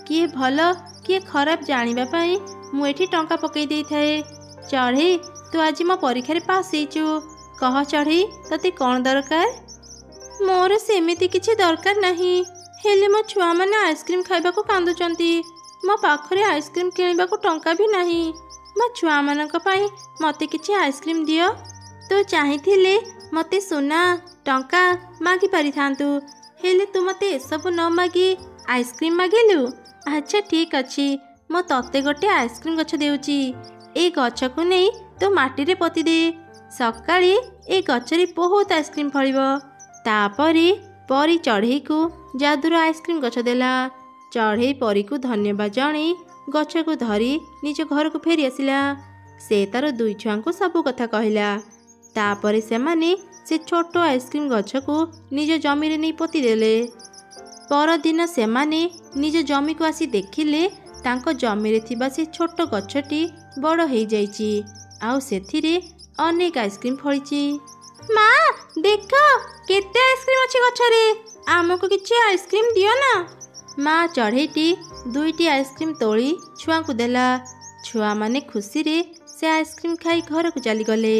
କିଏ ଭଲ କିଏ ଖରାପ ଜାଣିବା ପାଇଁ ମୁଁ ଏଠି ଟଙ୍କା ପକାଇ ଦେଇଥାଏ। ଚଢ଼େଇ, ତୁ ଆଜି ମୋ ପରୀକ୍ଷାରେ ପାସ୍ ହେଇଛୁ। କହ ଚଢ଼େଇ, ତତେ କ'ଣ ଦରକାର? ମୋର ସେମିତି କିଛି ଦରକାର ନାହିଁ, ହେଲେ ମୋ ଛୁଆମାନେ ଆଇସ୍କ୍ରିମ୍ ଖାଇବାକୁ କାନ୍ଦୁଛନ୍ତି। ମୋ ପାଖରେ ଆଇସ୍କ୍ରିମ୍ କିଣିବାକୁ ଟଙ୍କା ବି ନାହିଁ। ମୋ ଛୁଆମାନଙ୍କ ପାଇଁ ମୋତେ କିଛି ଆଇସ୍କ୍ରିମ୍ ଦିଅ। ତୁ ଚାହିଁଥିଲେ ମୋତେ ସୁନା ଟଙ୍କା ମାଗି ପାରିଥାନ୍ତୁ, ହେଲେ ତୁ ମୋତେ ଏସବୁ ନ ମାଗି ଆଇସ୍କ୍ରିମ୍ ମାଗିଲୁ। ଆଚ୍ଛା ଠିକ୍ ଅଛି, ମୁଁ ତତେ ଗୋଟେ ଆଇସ୍କ୍ରିମ୍ ଗଛ ଦେଉଛି। ଏଇ ଗଛକୁ ନେଇ ତୁ ମାଟିରେ ପୋତି ଦେ। ସକାଳେ ଏ ଗଛରେ ବହୁତ ଆଇସ୍କ୍ରିମ୍ ଫଳିବ। ତାପରେ ପରୀ ଚଢ଼େଇକୁ ଯାଦୁର ଆଇସ୍କ୍ରିମ୍ ଗଛ ଦେଲା। ଚଢ଼େଇ ପରୀକୁ ଧନ୍ୟବାଦ ଜଣେଇ ଗଛକୁ ଧରି ନିଜ ଘରକୁ ଫେରି ଆସିଲା। ସେ ତାର 2 ଛୁଆଙ୍କୁ ସବୁ କଥା କହିଲା। ତାପରେ ସେମାନେ ସେ ଛୋଟ ଆଇସ୍କ୍ରିମ୍ ଗଛକୁ ନିଜ ଜମିରେ ନେଇ ପୋତି ଦେଲେ। ପରଦିନ ସେମାନେ ନିଜ ଜମିକୁ ଆସି ଦେଖିଲେ ତାଙ୍କ ଜମିରେ ଥିବା ସେ ଛୋଟ ଗଛଟି ବଡ଼ ହେଇଯାଇଛି, ଆଉ ସେଥିରେ ଅନେକ ଆଇସ୍କ୍ରିମ୍ ଫଳିଛି। ମା, ଦେଖ କେତେ ଆଇସ୍କ୍ରିମ୍ ଅଛି ଗଛରେ। ଆମକୁ କିଛି ଆଇସ୍କ୍ରିମ୍ ଦିଅ ନା। ମା ଚଢ଼େଇଟି 2ଟି ଆଇସ୍କ୍ରିମ୍ ତୋଳି ଛୁଆଙ୍କୁ ଦେଲା। ଛୁଆମାନେ ଖୁସିରେ ସେ ଆଇସ୍କ୍ରିମ୍ ଖାଇ ଘରକୁ ଚାଲିଗଲେ।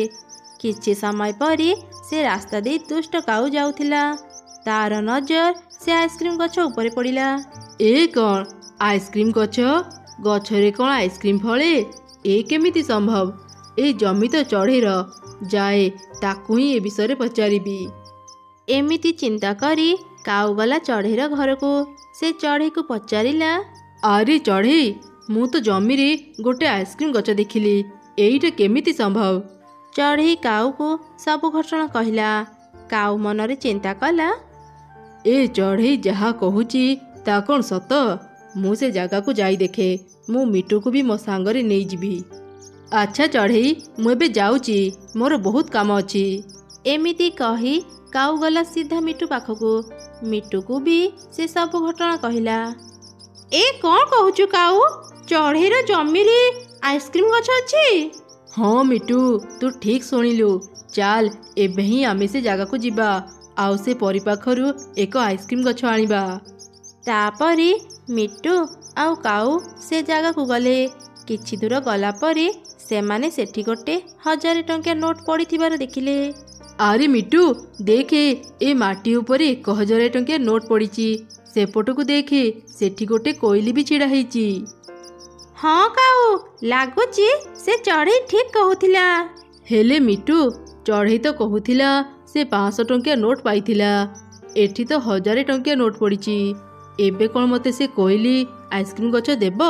କିଛି ସମୟ ପରେ ସେ ରାସ୍ତା ଦେଇ ଦୁଷ୍ଟ କାଉ ଯାଉଥିଲା। ତାର ନଜର ସେ ଆଇସ୍କ୍ରିମ୍ ଗଛ ଉପରେ ପଡ଼ିଲା। ଏ କ'ଣ ଆଇସ୍କ୍ରିମ୍ ଗଛ? ଗଛରେ କ'ଣ ଆଇସ୍କ୍ରିମ୍ ଫଳେ? ଏ କେମିତି ସମ୍ଭବ? ଏ ଜମି ତ ଚଢ଼େଇର। ଯାଏ, ତାକୁ ହିଁ ଏ ବିଷୟରେ ପଚାରିବି। ଏମିତି ଚିନ୍ତା କରି କାଉ ଗଲା ଚଢ଼େଇର ଘରକୁ। ସେ ଚଢ଼େଇକୁ ପଚାରିଲା, ଆରେ ଚଢ଼େଇ, ମୁଁ ତ ଜମିରେ ଗୋଟେ ଆଇସ୍କ୍ରିମ୍ ଗଛ ଦେଖିଲି। ଏଇଟା କେମିତି ସମ୍ଭବ? ଚଢ଼େଇ କାଉକୁ ସବୁ ଘଟଣା କହିଲା। କାଉ ମନରେ ଚିନ୍ତା କଲା, ଏ ଚଢ଼େଇ ଯାହା କହୁଛି ତା କ'ଣ ସତ? ମୁଁ ସେ ଜାଗାକୁ ଯାଇ ଦେଖେ। ମୁଁ ମିଟୁକୁ ବି ମୋ ସାଙ୍ଗରେ ନେଇଯିବି। ଆଚ୍ଛା ଚଢ଼େଇ, ମୁଁ ଏବେ ଯାଉଛି, ମୋର ବହୁତ କାମ ଅଛି। ଏମିତି କହି କାଉ ଗଲା ସିଧା ମିଟୁ ପାଖକୁ। ମିଟୁକୁ ବି ସେ ସବୁ ଘଟଣା କହିଲା। ଏ କ'ଣ କହୁଛୁ କାଉ? ଚଢ଼େଇର ଜମିରେ ଆଇସ୍କ୍ରିମ୍ ଗଛ ଅଛି? ହଁ ମିଟୁ, ତୁ ଠିକ୍ ଶୁଣିଲୁ। ଚାଲ, ଏବେ ହିଁ ଆମେ ସେ ଜାଗାକୁ ଯିବା, ଆଉ ସେ ପରୀ ପାଖରୁ ଏକ ଆଇସ୍କ୍ରିମ୍ ଗଛ ଆଣିବା। ତାପରେ ମିଟୁ ଆଉ କାଉ ସେ ଜାଗାକୁ ଗଲେ। କିଛି ଦୂର ଗଲା ପରେ ସେମାନେ ସେଠି ଗୋଟେ 1000 ଟଙ୍କିଆ ନୋଟ୍ ପଡ଼ିଥିବାର ଦେଖିଲେ। ଆରେ ମିଟୁ, ଦେଖେ, ଏ ମାଟି ଉପରେ 1000 ଟଙ୍କିଆ ନୋଟ୍ ପଡ଼ିଛି। ସେପଟକୁ ଦେଖେ, ସେଠି ଗୋଟେ କୋଇଲି ବି ଛିଡ଼ା ହେଇଛି। ହଁ କାଉ, ଲାଗୁଛି ସେ ଚଢ଼େଇ ଠିକ୍ କହୁଥିଲା। ହେଲେ ମିଟୁ, ଚଢ଼େଇ ତ କହୁଥିଲା ସେ 500 ଟଙ୍କିଆ ନୋଟ୍ ପାଇଥିଲା। ଏଠି ତ 1000 ଟଙ୍କିଆ ନୋଟ୍ ପଡ଼ିଛି। ଏବେ କ'ଣ ମୋତେ ସେ କୋଇଲି ଆଇସ୍କ୍ରିମ୍ ଗଛ ଦେବ?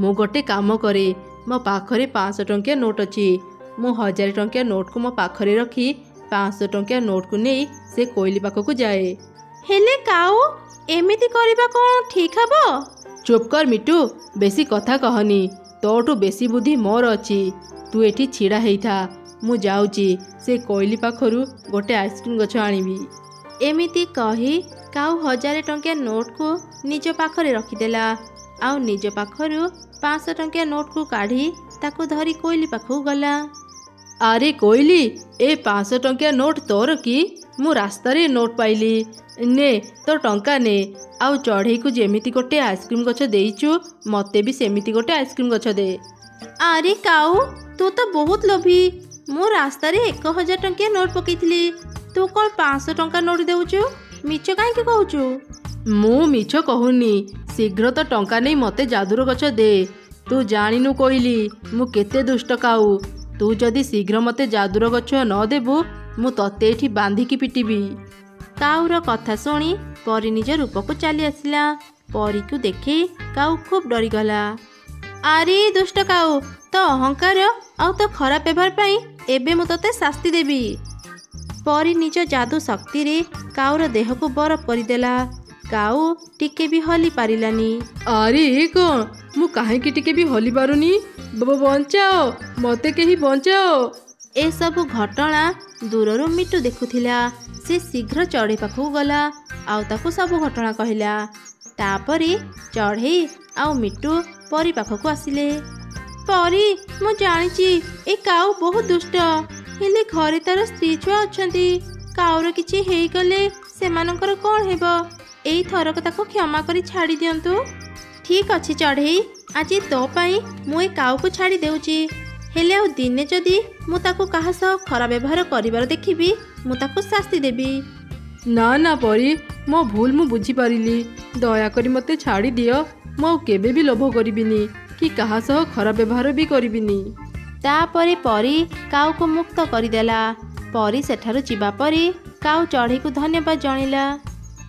ମୁଁ ଗୋଟେ କାମ କରେ, ମୋ ପାଖରେ 500 ଟଙ୍କିଆ ନୋଟ୍ ଅଛି। ମୁଁ 1000 ଟଙ୍କିଆ ନୋଟ୍କୁ ମୋ ପାଖରେ ରଖି 500 ଟଙ୍କିଆ ନୋଟ୍କୁ ନେଇ ସେ କୋଇଲି ପାଖକୁ ଯାଏ। ହେଲେ କାଉ, ଏମିତି କରିବା କ'ଣ ଠିକ୍ ହବ? ଚୁପ୍ କର ମିଟୁ, ବେଶୀ କଥା କହନି। ତୋଠୁ ବେଶୀ ବୁଦ୍ଧି ମୋର ଅଛି। ତୁ ଏଠି ଛିଡ଼ା ହେଇଥା, ମୁଁ ଯାଉଛି ସେ କୋଇଲି ପାଖରୁ ଗୋଟେ ଆଇସ୍କ୍ରିମ୍ ଗଛ ଆଣିବି। ଏମିତି କହି କାଉ 1000 ଟଙ୍କିଆ ନୋଟ୍କୁ ନିଜ ପାଖରେ ରଖିଦେଲା, ଆଉ ନିଜ ପାଖରୁ 500 ଟଙ୍କିଆ ନୋଟ୍କୁ କାଢ଼ି ତାକୁ ଧରି କୋଇଲି ପାଖକୁ ଗଲା। ଆରେ କୋଇଲି, ଏ 500 ଟଙ୍କିଆ ନୋଟ୍ ତୋର କି? ମୁଁ ରାସ୍ତାରେ ନୋଟ୍ ପାଇଲି। ନେ, ତୋ ଟଙ୍କା ନେ, ଆଉ ଚଢ଼େଇକୁ ଯେମିତି ଗୋଟେ ଆଇସ୍କ୍ରିମ୍ ଗଛ ଦେଇଛୁ, ମୋତେ ବି ସେମିତି ଗୋଟେ ଆଇସ୍କ୍ରିମ୍ ଗଛ ଦେ। ଆରେ କାଉ, ତୁ ତ ବହୁତ ଲୋଭୀ। ମୁଁ ରାସ୍ତାରେ 1000 ଟଙ୍କିଆ ନୋଟ୍ ପକେଇଥିଲି। ତୁ କ'ଣ 500 ଟଙ୍କା ନୋଟ୍ ଦେଉଛୁ? ମିଛ କାହିଁକି କହୁଛୁ? ମୁଁ ମିଛ କହୁନି। ଶୀଘ୍ର ତ ଟଙ୍କା ନେଇ ମୋତେ ଯାଦୁର ଗଛ ଦେ। ତୁ ଜାଣିନୁ କୋଇଲି, ମୁଁ କେତେ ଦୁଷ୍ଟ କାଉ। ତୁ ଯଦି ଶୀଘ୍ର ମୋତେ ଯାଦୁର ଗଛ ନ ଦେବୁ, ମୁଁ ତତେ ଏଠି ବାନ୍ଧିକି ପିଟିବି। କାଉର କଥା ଶୁଣି ପରୀ ନିଜ ରୂପକୁ ଚାଲି ଆସିଲା। ପରୀକୁ ଦେଖି କାଉ ଖୁବ୍ ଡରିଗଲା। ଆରେ ଦୁଷ୍ଟ କାଉ, ତ ଅହଙ୍କାର ଆଉ ତ ଖରାପ ବ୍ୟବହାର ପାଇଁ ଏବେ ମୁଁ ତତେ ଶାସ୍ତି ଦେବି। ପରି ନିଜ ଯାଦୁ ଶକ୍ତିରେ କାଉର ଦେହକୁ ବରଫ କରିଦେଲା। କାଉ ଟିକେ ବି ହଲି ପାରିଲାନି। ଆରେ ଏ କ'ଣ, ମୁଁ କାହିଁକି ଟିକେ ବି ହଲି ପାରୁନି? ବଞ୍ଚାଅ, ମତେ କେହି ବଞ୍ଚାଅ। ଏସବୁ ଘଟଣା ଦୂରରୁ ମିଟୁ ଦେଖୁଥିଲା। ସେ ଶୀଘ୍ର ଚଢ଼େଇ ପାଖକୁ ଗଲା ଆଉ ତାକୁ ସବୁ ଘଟଣା କହିଲା। ତାପରେ ଚଢ଼େଇ ଆଉ ମିଟୁ ପରି ପାଖକୁ ଆସିଲେ। ପରି, ମୁଁ ଜାଣିଛି ଏ କାଉ ବହୁତ ଦୁଷ୍ଟ, ହେଲେ ଘରେ ତାର ସ୍ତ୍ରୀ ଛୁଆ ଅଛନ୍ତି। କାଉର କିଛି ହେଇଗଲେ ସେମାନଙ୍କର କ'ଣ ହେବ? ଏଇ ଥରକ ତାକୁ କ୍ଷମା କରି ଛାଡ଼ି ଦିଅନ୍ତୁ। ଠିକ୍ ଅଛି ଚଢ଼େଇ, ଆଜି ତୋ ପାଇଁ ମୁଁ ଏ କାଉକୁ ଛାଡ଼ି ଦେଉଛି। ହେଲେ ଆଉ ଦିନେ ଯଦି ମୁଁ ତାକୁ କାହା ସହ ଖରାପ ବ୍ୟବହାର କରିବାର ଦେଖିବି, ମୁଁ ତାକୁ ଶାସ୍ତି ଦେବି। ନା ନା ପରି, ମୋ ଭୁଲ ମୁଁ ବୁଝିପାରିଲି। ଦୟାକରି ମୋତେ ଛାଡ଼ି ଦିଅ। ମୁଁ ଆଉ କେବେ ବି ଲୋଭ କରିବିନି କି କାହା ସହ ଖରାପ ବ୍ୟବହାର ବି କରିବିନି। ତାପରେ ପରି କାଉକୁ ମୁକ୍ତ କରିଦେଲା। ପରି ସେଠାରୁ ଯିବା ପରେ କାଉ ଚଢ଼େଇକୁ ଧନ୍ୟବାଦ ଜଣାଇଲା।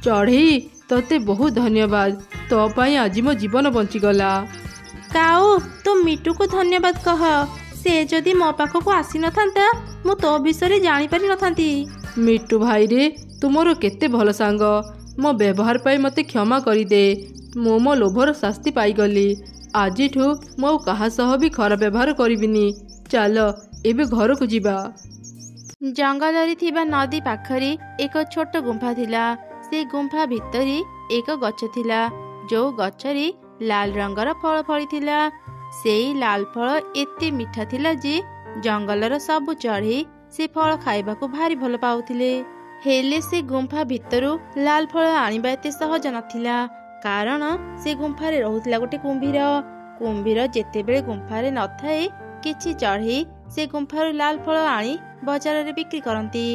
ଚଢ଼େଇ, ତତେ ବହୁତ ଧନ୍ୟବାଦ। ତୋ ପାଇଁ ଆଜି ମୋ ଜୀବନ ବଞ୍ଚିଗଲା। କାଉ, ତୁ ମିଟୁକୁ ଧନ୍ୟବାଦ କହ। ସେ ଯଦି ମୋ ପାଖକୁ ଆସିନଥାନ୍ତା, ମୁଁ ତୋ ବିଷୟରେ ଜାଣିପାରିନଥାନ୍ତି। ମିଟୁ ଭାଇରେ, ତୁ ମୋର କେତେ ଭଲ ସାଙ୍ଗ। ମୋ ବ୍ୟବହାର ପାଇଁ ମୋତେ କ୍ଷମା କରିଦେ। ମୁଁ ମୋ ଲୋଭର ଶାସ୍ତି ପାଇଗଲି। ଆଜିଠୁ ମୁଁ ଆଉ କାହା ସହ ବି ଖରାପ ବ୍ୟବହାର କରିବିନି। ଚାଲ ଏବେ ଘରକୁ ଯିବା। ଜଙ୍ଗଲରେ ଥିବା ନଦୀ ପାଖରେ ଏକ ଛୋଟ ଗୁମ୍ଫା ଥିଲା। ସେ ଗୁମ୍ଫା ଭିତରେ ଏକ ଗଛ ଥିଲା, ଯୋଉ ଗଛରେ ଲାଲ ରଙ୍ଗର ଫଳ ଫଳିଥିଲା। ସେଇ ଲାଲ ଫଳ ଏତେ ମିଠା ଥିଲା ଯେ ଜଙ୍ଗଲର ସବୁ ଚଢ଼େଇ ସେ ଫଳ ଖାଇବାକୁ ଭାରି ଭଲ ପାଉଥିଲେ। ହେଲେ ସେ ଗୁମ୍ଫା ଭିତରୁ ଲାଲ ଫଳ ଆଣିବା ଏତେ ସହଜ ନଥିଲା, କାରଣ ସେ ଗୁମ୍ଫାରେ ରହୁଥିଲା ଗୋଟେ କୁମ୍ଭୀର। କୁମ୍ଭୀର ଯେତେବେଳେ ଗୁମ୍ଫାରେ ନଥାଏ, କିଛି ଚଢ଼େଇ ସେ ଗୁମ୍ଫାରୁ ଲାଲ ଫଳ ଆଣି ବଜାରରେ ବିକ୍ରି କରନ୍ତି।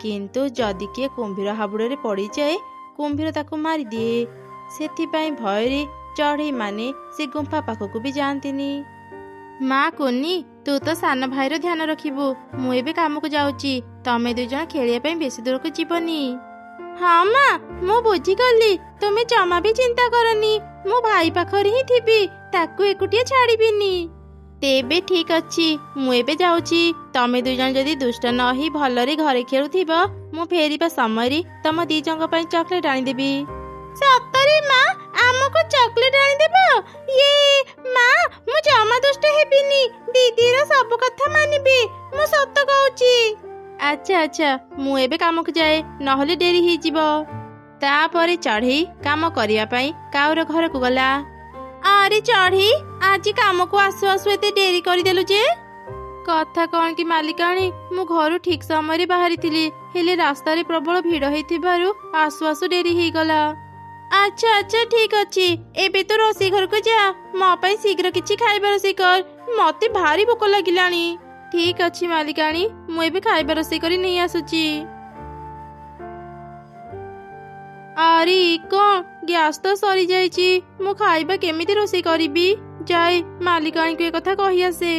କିନ୍ତୁ ଯଦି କିଏ କୁମ୍ଭୀର ହାବୁଡ଼ରେ ପଡ଼ିଯାଏ, କୁମ୍ଭୀର ତାକୁ ମାରିଦିଏ। ସେଥିପାଇଁ ଭୟରେ ଚଢ଼େଇମାନେ ସେ ଗୁମ୍ଫା ପାଖକୁ ବି ଯାଆନ୍ତିନି। ମା କୁନି, ତୁ ତ ସାନ ଭାଇର ଧ୍ୟାନ ରଖିବୁ। ମୁଁ ଏବେ କାମକୁ ଯାଉଛି। ତମେ ଦୁଇଜଣ ଖେଳିବା ପାଇଁ ବେଶୀ ଦୂରକୁ ଯିବନି। ହଁ ମା, ମୁଁ ବୁଝିଗଲି। ତୁମେ ଜମା ବି ଚିନ୍ତା କରନି। ମୁଁ ଭାଇ ପାଖରେ ହିଁ ଥିବି, ତାକୁ ଏକୁଟିଆ ଛାଡ଼ିବିନି। ତେବେ ଠିକ୍ ଅଛି, ମୁଁ ଏବେ ଯାଉଛି। ତମେ ଦୁଇଜଣ ଯଦି ଦୁଷ୍ଟ ନ ହେଇ ଭଲରେ ଘରେ ଖେଳୁଥିବ, ମୁଁ ଫେରିବା ସମୟରେ ତମ ଦିଜଣଙ୍କ ପାଇଁ ଚକୋଲେଟ ଆଣିଦେବି। ସତରେ ମା, ଆମକୁ ଚକୋଲେଟ ଆଣିଦେବ? ମା, ମୁଁ ଜମା ଦୁଷ୍ଟ ହେବିନି। ଦିଦିର ସବୁ କଥା ମାନିବି। ମୁଁ ସତ କହୁଛି। ଆଚ୍ଛା, ମୁଁ ଏବେ କାମକୁ ଯାଏ, ନହେଲେ ଡେରି ହେଇଯିବ। ତାପରେ ଚଢ଼େଇ କାମ କରିବା ପାଇଁ କାଉର ଘରକୁ ଗଲା। ଆରେ ଚଢ଼େଇ, ଆଜି କାମକୁ ଆସୁ ଆସୁ ଏତେ ଡେରି କରିଦେଲୁ ଯେ? କଥା କ'ଣ କି ମାଲିକାଣୀ, ମୁଁ ଘରୁ ଠିକ୍ ସମୟରେ ବାହାରିଥିଲି, ହେଲେ ରାସ୍ତାରେ ପ୍ରବଳ ଭିଡ଼ ହେଇଥିବାରୁ ଆସୁ ଆସୁ ଡେରି ହେଇଗଲା। ଆଚ୍ଛା ଠିକ୍ ଅଛି। ଏବେ ତୁ ରୋଷେଇ ଘରକୁ ଯା। ମୋ ପାଇଁ ଶୀଘ୍ର କିଛି ଖାଇବା ରୋଷେଇ କର। ମତେ ଭାରି ଭୋକ ଲାଗିଲାଣି। ଠିକ୍ ଅଛି ମାଲିକାଣୀ, ମୁଁ ଏବେ ଖାଇବା ରୋଷେଇ କରି ନେଇ ଆସୁଛି। ଆରେ କ'ଣ, ଗ୍ୟାସ୍ ତ ସରିଯାଇଛି। ମୁଁ ଖାଇବା କେମିତି ରୋଷେଇ କରିବି? ଯାଏ ମାଲିକାଣୀକୁ ଏ କଥା କହି ଆସେ।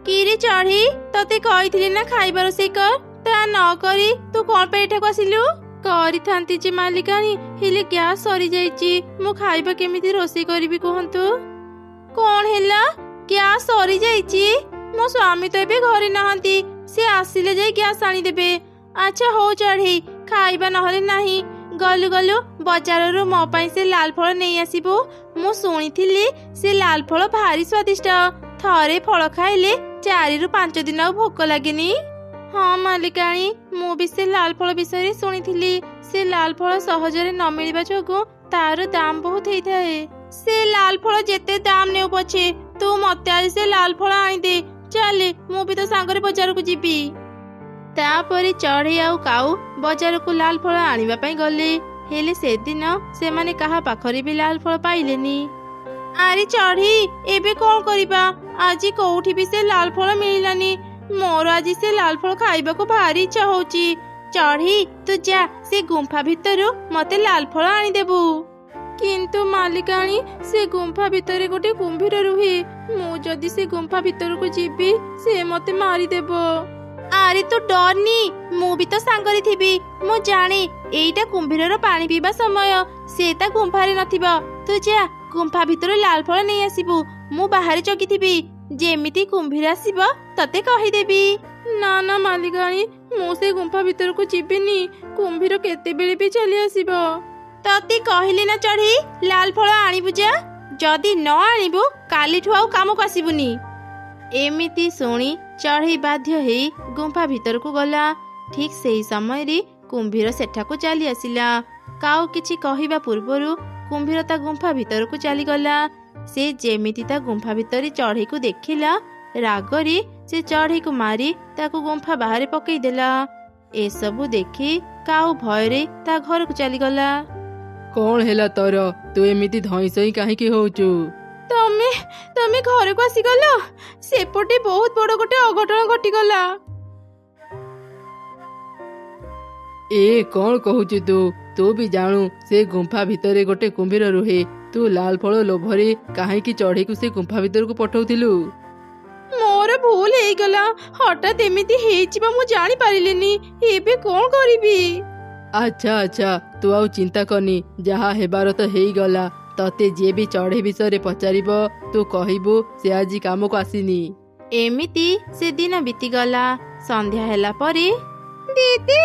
କିରେ ଚଢ଼େଇ, ତତେ କହିଥିଲି ନା ଖାଇବା ରୋଷେଇ କର, ତା ନ କରି ତୁ କ'ଣ ପାଇଁ ଏଠାକୁ ଆସିଲୁ? କରିଥାନ୍ତି ଯେ ମାଲିକାଣୀ, ହେଲେ ଗ୍ୟାସ୍ ସରିଯାଇଛି। ମୁଁ ଖାଇବା କେମିତି ରୋଷେଇ କରିବି କୁହନ୍ତୁ? କ'ଣ ହେଲା? ଗ୍ୟାସ୍ ସରିଯାଇଛି? ମୋ ସ୍ୱାମୀ ତ ଏବେ ଘରେ ନାହାନ୍ତି। ସେ ଆସିଲେ ଯାଇ ଗ୍ୟାସ୍ ଆଣିଦେବେ। ଆଚ୍ଛା ହଉ ଚଢ଼େଇ, ଖାଇବା ନହେଲେ ନାହିଁ। ଗଲୁ ଗଲୁ ବଜାରରୁ ମୋ ପାଇଁ ସେ ଲାଲ ଫଳ ନେଇ ଆସିବୁ। ମୁଁ ଶୁଣିଥିଲି ସେ ଲାଲ ଫଳ ଭାରି ସ୍ୱାଦିଷ୍ଟ। ଥରେ ଫଳ ଖାଇଲେ 4 ରୁ 5 ଦିନ ଆଉ ଭୋକ ଲାଗେନି। ହଁ ମାଲିକାଣୀ, ମୁଁ ବି ସେ ଲାଲ ଫଳ ବିଷୟରେ ଶୁଣିଥିଲି। ସେ ଲାଲ ଫଳ ସହଜରେ ନ ମିଳିବା ଯୋଗୁଁ ତାର ଦାମ ବହୁତ ହେଇଥାଏ। ସେ ଲାଲ ଫଳ ଯେତେ ଦାମ ନେଉ ପଛେ, ତୁ ମତେ ଆଜି ସେ ଲାଲ ଫଳ ଆଣିଦେ। ଚାଲେ, ମୁଁ ବି ତ ସାଙ୍ଗରେ ବଜାରକୁ ଯିବି। ତାପରେ ଚଢ଼େଇ ଆଉ କାଉ ବଜାରକୁ ଲାଲ ଫଳ ଆଣିବା ପାଇଁ ଗଲେ। ହେଲେ ସେଦିନ ସେମାନେ କାହା ପାଖରେ ବି ଲାଲ ଫଳ ପାଇଲେନି। ଆରେ ଚଢ଼େଇ, ଏବେ କ'ଣ କରିବା? ଆଜି କୋଉଠି ବି ସେ ଲାଲ ଫଳ ମିଳିଲାନି। ମୋର ଆଜି ସେ ଲାଲ ଫଳ ଖାଇବାକୁ ଭାରି ଇଚ୍ଛା ହଉଛି। ଚଢ଼େଇ, ତୁ ଯା ସେ ଗୁମ୍ଫା ଭିତରୁ ମତେ ଲାଲ ଫଳ ଆଣିଦେବୁ। କିନ୍ତୁ ମାଲିକାଣୀ, ସେ ଗୁମ୍ଫା ଭିତରେ ଗୋଟେ କୁମ୍ଭୀର ରୁହେ। ମୁଁ ଯଦି ସେ ଗୁମ୍ଫା ଭିତରକୁ ଯିବି, ସେ ମତେ ମାରିଦେବ। ଆରେ ତୁ ଡରନି, ମୁଁ ବି ତ ସାଙ୍ଗରେ ଥିବି। ମୁଁ ଜାଣେ ଏଇଟା କୁମ୍ଭୀରର ପାଣି ପିଇବା ସମୟ। ସେ ତା ଗୁମ୍ଫାରେ ନଥିବ। ତୁ ଯା, ଗୁମ୍ଫା ଭିତରୁ ଲାଲ ଫଳ ନେଇ ଆସିବୁ। ମୁଁ ବାହାରେ ଜଗିଥିବି। ଯେମିତି କୁମ୍ଭୀର ଆସିବ ତତେ କହିଦେବି। ନା ନା ମାଲିକାଣୀ, ମୁଁ ସେ ଗୁମ୍ଫା ଭିତରକୁ ଯିବିନି। କୁମ୍ଭୀର କେତେବେଳେ ବି ଚାଲି ଆସିବ। ତତେ କହିଲି ନା ଚଢ଼େଇ, ଲାଲ ଫଳ ଆଣିବୁ ଯା। ଯଦି ନ ଆଣିବୁ କାଲିଠୁ ଆଉ କାମକୁ ଆସିବୁନି। ଏମିତି ଶୁଣି ଚଢ଼େଇ ବାଧ୍ୟ ହେଇ ଗୁମ୍ଫା ଭିତରକୁ ଗଲା। ଠିକ୍ ସେହି ସମୟରେ କୁମ୍ଭୀର ସେଠାକୁ ଚାଲି ଆସିଲା। କାଉ କିଛି କହିବା ପୂର୍ବରୁ କୁମ୍ଭୀର ତା ଗୁମ୍ଫା ଭିତରକୁ ଚାଲିଗଲା। ସେ ଯେମିତି ତା ଗୁମ୍ଫା ଭିତରେ ଚଢ଼େଇକୁ ଦେଖିଲା, ରାଗରେ ସେ ଚଢ଼େଇକୁ ମାରି ତାକୁ ଗୁମ୍ଫା ବାହାରେ ପକେଇଦେଲା। ଏସବୁ ଦେଖି କାଉ ଭୟରେ ତା ଘରକୁ ଚାଲିଗଲା। କଣ ହେଲା ତୋର? ତୁ ଏମିତି ଧଇଁସଇଁ କାହିଁକି ହଉଛୁ? ତମେ ଘରକୁ ଆସିଗଲ। ସେପଟେ ବହୁତ ବଡ ଗୋଟେ ଅଘଟଣ ଘଟିଗଲା। ଏ କଣ କହୁଛୁ ତୁ? ତୁ ବି ଜାଣୁ ସେ ଗୁମ୍ଫା ଭିତରେ ଗୋଟେ କୁମ୍ଭୀର ରୁହେ। ତୁ ଲାଲ ଫଳ ଲୋଭରେ କାହିଁକି ଚଢ଼େଇକୁ ସେ ଗୁମ୍ଫା ଭିତରକୁ ପଠଉଥିଲୁ? ମୋର ଭୁଲ ହେଇଗଲା। ହଠାତ୍ ଏମିତି ହେଇଯିବ ମୁଁ ଜାଣିପାରିଲିନି। ଏବେ କଣ କରିବି? ଆଚ୍ଛା, ତୁ ଆଉ ଚିନ୍ତା କରନି। ଯାହା ହେବାର ତ ହେଇଗଲା। ତତେ ଯିଏ ବି ଚଢ଼େଇ ବିଷୟରେ ପଚାରିବ, ତୁ କହିବୁ ସେ ଆଜି କାମକୁ ଆସିନି। ଏମିତି ସେ ଦିନ ବିତିଗଲା। ସନ୍ଧ୍ୟା ହେଲା ପରେ, ଦିଦି,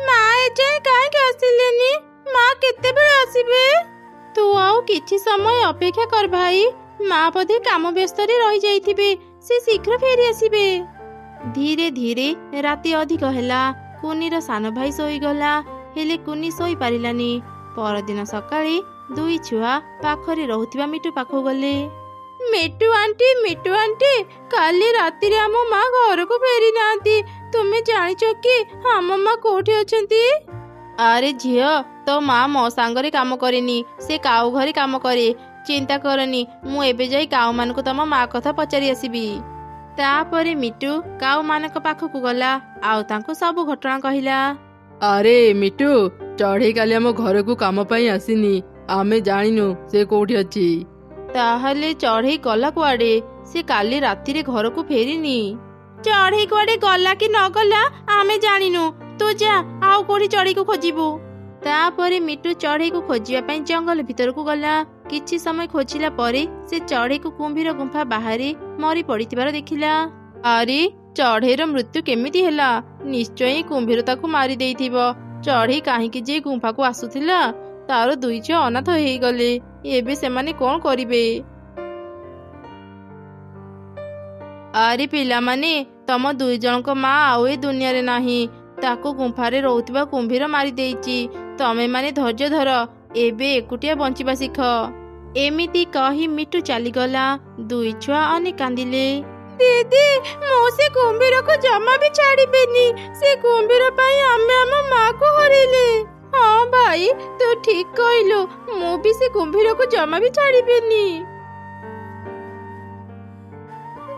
ମା ଏଯାଏ କାହିଁକି ଆସିଲେନି? ମା କେତେବେଳେ ଆସିବେ? ତୁ ଆଉ କିଛି ସମୟ ଅପେକ୍ଷା କର ଭାଇ। ମା ବୋଧେ କାମ ବ୍ୟସ୍ତରେ ରହିଯାଇଥିବେ। ସେ ଶୀଘ୍ର ଫେରି ଆସିବେ। ଧୀରେ ଧୀରେ ରାତି ଅଧିକ ହେଲା। କୁନିର ସାନ ଭାଇ ଶୋଇଗଲା, ହେଲେ କୁନି ଶୋଇପାରିଲାନି। ପରଦିନ ସକାଳେ ଦୁଇ ଛୁଆ ପାଖରେ ରହୁଥିବା ମିଟୁ ପାଖକୁ ଗଲେ। ମିଟୁ ଆଣ୍ଟି, କାଲି ରାତିରେ ଆମ ମା ଘରକୁ ଫେରି ନାହାନ୍ତି। ତୁମେ ଜାଣିଛ କି ଆମ ମା କୋଉଠି ଅଛନ୍ତି? ଆରେ ଝିଅ, ତୋ ମା ମୋ ସାଙ୍ଗରେ କାମ କରେନି, ସେ କାଉ ଘରେ କାମ କରେ। ଚିନ୍ତା କରନି, ମୁଁ ଏବେ ଯାଇ କାଉ ମାନଙ୍କୁ ତମ ମା କଥା ପଚାରି ଆସିବି। ତାପରେ ମିଟୁ କାଉ ମାନଙ୍କ ପାଖକୁ ଗଲା ଆଉ ତାଙ୍କୁ ସବୁ ଘଟଣା କହିଲା। ଆରେ ମିଟୁ, ଚଢ଼େଇ କାଲି ଆମ ଘରକୁ କାମ ପାଇଁ ଆସିନି। ଆମେ ଜାଣିନୁ ସେ କୋଉଠି ଅଛି। ତାହେଲେ ଚଢ଼େଇ ଗଲା କୁଆଡେ? ସେ କାଲି ରାତିରେ ଘରକୁ ଫେରିନି। ଚଢ଼େଇ କୁଆଡେ ଗଲା କି ନ ଗଲା ଆମେ ଜାଣିନୁ। ତୁ ଯା ଆଉ କୋଉଠି ଚଢ଼େଇକୁ ଖୋଜିବୁ। ତାପରେ ମିଟୁ ଚଢ଼େଇକୁ ଖୋଜିବା ପାଇଁ ଜଙ୍ଗଲ ଭିତରକୁ ଗଲା। କିଛି ସମୟ ଖୋଜିଲା ପରେ ସେ ଚଢ଼େଇକୁ କୁମ୍ଭୀର ଗୁମ୍ଫା ବାହାରେ ମରି ପଡିଥିବାର ଦେଖିଲା। ଆରେ, ଚଢ଼େଇର ମୃତ୍ୟୁ କେମିତି ହେଲା? ନିଶ୍ଚୟ କୁମ୍ଭୀର ତାକୁ ମାରି ଦେଇଥିବ। ଚଢ଼େଇ କାହିଁକି ଯେ ଗୁମ୍ଫାକୁ ଆସୁଥିଲା? ତାର ଦୁଇ ଝିଅ ଅନାଥ ହେଇଗଲେ। ଏବେ ସେମାନେ କଣ କରିବେ? ଆରେ ପିଲାମାନେ, ତମ ଦୁଇ ଜଣଙ୍କ ମା ଆଉ ଏ ଦୁନିଆରେ ନାହିଁ। ତାକୁ ଗୁମ୍ଫାରେ ରହୁଥିବା କୁମ୍ଭୀର ମାରି ଦେଇଛି। ତମେ ମାନେ ଧୈର୍ଯ୍ୟ ଧର। ଏବେ ଏକୁଟିଆ ବଞ୍ଚିବା ଶିଖ। ଏମିତି କହି ମିଟୁ ଚାଲିଗଲା। ଦୁଇ ଛୁଆ ଅନେକ କାନ୍ଦିଲେ। ଦିଦି, ମୁଁ ସେ କୁମ୍ଭୀରକୁ ଜମା ବି ଛାଡ଼ିବିନି। ସେ କୁମ୍ଭୀର ପାଇଁ ଆମେ ଆମ ମାକୁ ହରେଇଲେ। ହଁ ଭାଇ, ତୁ ଠିକ କହିଲୁ। ମୁଁ ବି ସେ କୁମ୍ଭୀରକୁ ଜମା ବି ଛାଡ଼ିବିନି।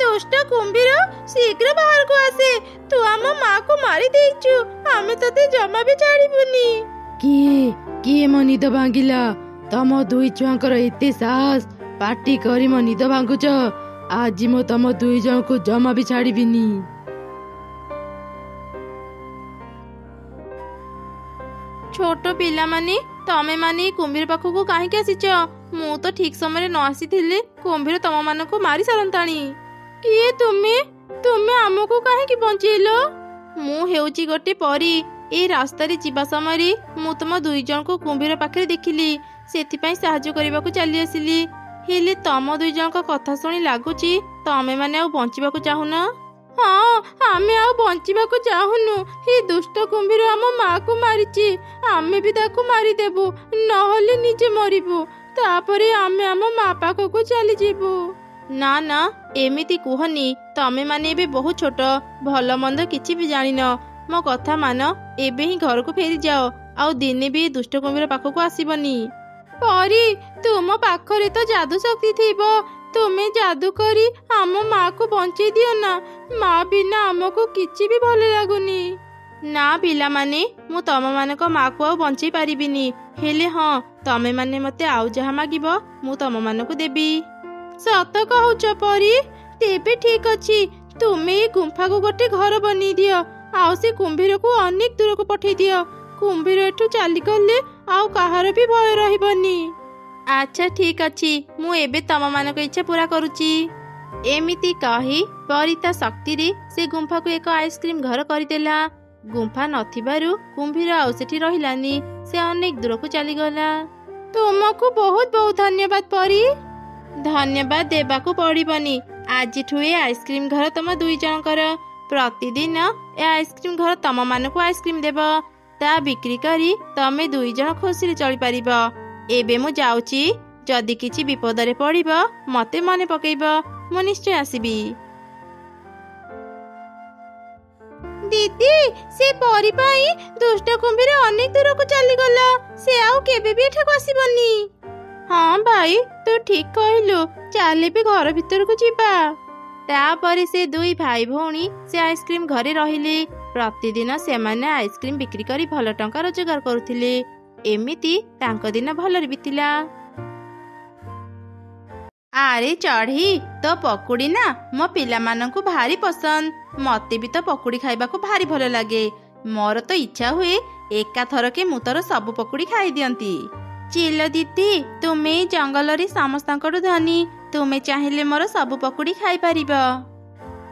ଦୁଷ୍ଟ କୁମ୍ଭୀର, ଶୀଘ୍ର ବାହାରକୁ ଆସେ। ତୁ ଆମ ମାକୁ ମାରି ଦେଇଛୁ। ଆମେ ତତେ ଜମା ବି ଛାଡ଼ିବୁନି। କିଏ ମୋ ନିଦ ଭାଙ୍ଗିଲା? ତମ ଦୁଇ ଛୁଆଙ୍କର ଏତେ ସାହସ? ପାଟି କରି ମୋ ନିଦ ଭାଙ୍ଗୁଛ? ଆଜି ମୁଁ ତମ ଦୁଇ ଜଣଙ୍କୁ ଜମା ବି ଛାଡ଼ିବିନି। ଛୋଟ ପିଲାମାନେ, ତମେ ମାନେ କୁମ୍ଭୀର ପାଖକୁ କାହିଁକି ଆସିଛ? ମୁଁ ତ ଠିକ ସମୟରେ ନ ଆସିଥିଲି କୁମ୍ଭୀର ତମ ମାନଙ୍କୁ ମାରି ସାରନ୍ତାଣି। କିଏ ତୁମେ? ତୁମେ ଆମକୁ କାହିଁକି ବଞ୍ଚେଇଲ? ମୁଁ ହେଉଛି ଗୋଟେ ପରୀ। ଏଇ ରାସ୍ତାରେ ଯିବା ସମୟରେ ମୁଁ ତମ ଦୁଇ ଜଣଙ୍କୁ କୁମ୍ଭୀର ପାଖରେ ଦେଖିଲି। ସେଥିପାଇଁ ସାହାଯ୍ୟ କରିବାକୁ ଚାଲି ଆସିଲି। ହେଲେ ତମ ଦୁଇ ଜଣଙ୍କ କଥା ଶୁଣି ଲାଗୁଛି ତମେ ମାନେ ଆଉ ବଞ୍ଚିବାକୁ ଚାହୁଁନ। ହଁ, ଆମେ ଆଉ ବଞ୍ଚିବାକୁ ଚାହୁଁନୁ। ଏ ଦୁଷ୍ଟ କୁମ୍ଭୀର ଆମ ମାକୁ ମାରିଛି। ଆମେ ବି ତାକୁ ମାରିଦେବୁ, ନହେଲେ ନିଜେ ମରିବୁ। ତାପରେ ଆମେ ଆମ ମା ପାଖକୁ ଚାଲିଯିବୁ। ନା, ଏମିତି କୁହନି। ତମେ ମାନେ ଏବେ ବହୁତ ଛୋଟ, ଭଲ ମନ୍ଦ କିଛି ବି ଜାଣିନ। ମୋ କଥା ମାନ, ଏବେ ହିଁ ଘରକୁ ଫେରିଯାଅ। ଆଉ ଦିନେ ବି ଦୁଷ୍ଟ କୁମ୍ଭୀର ପାଖକୁ ଆସିବନି। ପରୀ, ତୁମ ପାଖରେ ତ ଯାଦୁ ଶକ୍ତି ଥିବ। ତୁମେ ଯାଦୁ କରି ଆମ ମାକୁ ବଞ୍ଚେଇ ଦିଅ ନା। ମା ବିନା ଆମକୁ କିଛି ବି ଭଲ ଲାଗୁନି। ନା ପିଲାମାନେ, ମୁଁ ତମମାନଙ୍କ ମାକୁ ଆଉ ବଞ୍ଚେଇ ପାରିବିନି। ହେଲେ ହଁ, ତମେ ମାନେ ମତେ ଆଉ ଯାହା ମାଗିବ ମୁଁ ତମମାନଙ୍କୁ ଦେବି। ସତ କହୁଛ ପରୀ? ତେବେ ଠିକ ଅଛି। ତୁମେ ଏ ଗୁମ୍ଫାକୁ ଗୋଟେ ଘର ବନେଇ ଦିଅ। ଆଉ ସେ କୁମ୍ଭୀରକୁ ଅନେକ ଦୂରକୁ ପଠେଇ ଦିଅ। କୁମ୍ଭୀର ଏଠୁ ଚାଲିଗଲେ ଆଉ କାହାର ବି ଭୟ ରହିବନି। ଆଚ୍ଛା ଠିକ ଅଛି, ମୁଁ ଏବେ ତମମାନଙ୍କ ଇଚ୍ଛା ପୂରା କରୁଛି। ଏମିତି କହି ପରୀ ତା ଶକ୍ତିରେ ସେ ଗୁମ୍ଫାକୁ ଏକ ଆଇସ୍କ୍ରିମ ଘର କରିଦେଲା। ଗୁମ୍ଫା ନଥିବାରୁ କୁମ୍ଭୀର ଆଉ ସେଠି ରହିଲାନି, ସେ ଅନେକ ଦୂରକୁ ଚାଲିଗଲା। ତୁମକୁ ବହୁତ ବହୁତ ଧନ୍ୟବାଦ ପରୀ। ଧନ୍ୟବାଦ ଦେବାକୁ ପଡିବନି, ଆଜିଠୁ ଏ ଆଇସ୍କ୍ରିମ ଘର ତମ ଦୁଇ ଜଣଙ୍କର। ପ୍ରତିଦିନ ଏ ଆଇସ୍କ୍ରିମ ଘର ତମମାନଙ୍କୁ ଆଇସ୍କ୍ରିମ ଦେବ, ତା ବିକ୍ରି କରି ତମେ ଦୁଇ ଜଣ ଖୁସିରେ ଚଳିପାରିବ। ଏବେ ମୁଁ ଯାଉଛି, ଯଦି କିଛି ବିପଦରେ ପଡିବ ମତେ ମନେ ପକେଇବ, ମୁଁ ନିଶ୍ଚୟ ଆସିବି। ଦିଦି, ସେ ପରୀ ପାଇଁ ଦୁଷ୍ଟ କୁମ୍ଭୀର ଅନେକ ଦୂରକୁ ଚାଲିଗଲା, ସେ ଆଉ କେବେ ବି ଏଠାକୁ ଆସିବନି। ହଁ ଭାଇ, ତୁ ଠିକ କହିଲୁ, ଚାଲେ ବି ଘର ଭିତରକୁ ଯିବା। ତାପରେ ସେ ଦୁଇ ଭାଇ ଭଉଣୀ ସେ ଆଇସ୍କ୍ରିମ ଘରେ ରହିଲେ। ପ୍ରତିଦିନ ସେମାନେ ଆଇସ୍କ୍ରିମ ବିକ୍ରି କରି ଭଲ ଟଙ୍କା ରୋଜଗାର କରୁଥିଲେ। ଏମିତି ତାଙ୍କ ଦିନ ଭଲରେ ବିତିଲା। ଆରେ ଚଢ଼େଇ, ତୋ ପକୁଡ଼ି ନା ମୋ ପିଲାମାନଙ୍କୁ ଭାରି ପସନ୍ଦ। ମତେ ବି ତ ପକୁଡ଼ି ଖାଇବାକୁ ଭାରି ଭଲ ଲାଗେ। ମୋର ତ ଇଚ୍ଛା ହୁଏ ଏକାଥରକେ ମୁଁ ତୋର ସବୁ ପକୁଡ଼ି ଖାଇଦିଅନ୍ତି। ଚିଲ ଦିଦି, ତୁମେ ଏଇ ଜଙ୍ଗଲରେ ସମସ୍ତଙ୍କଠୁ ଧନୀ, ତୁମେ ଚାହିଁଲେ ମୋର ସବୁ ପକୁଡ଼ି ଖାଇପାରିବ।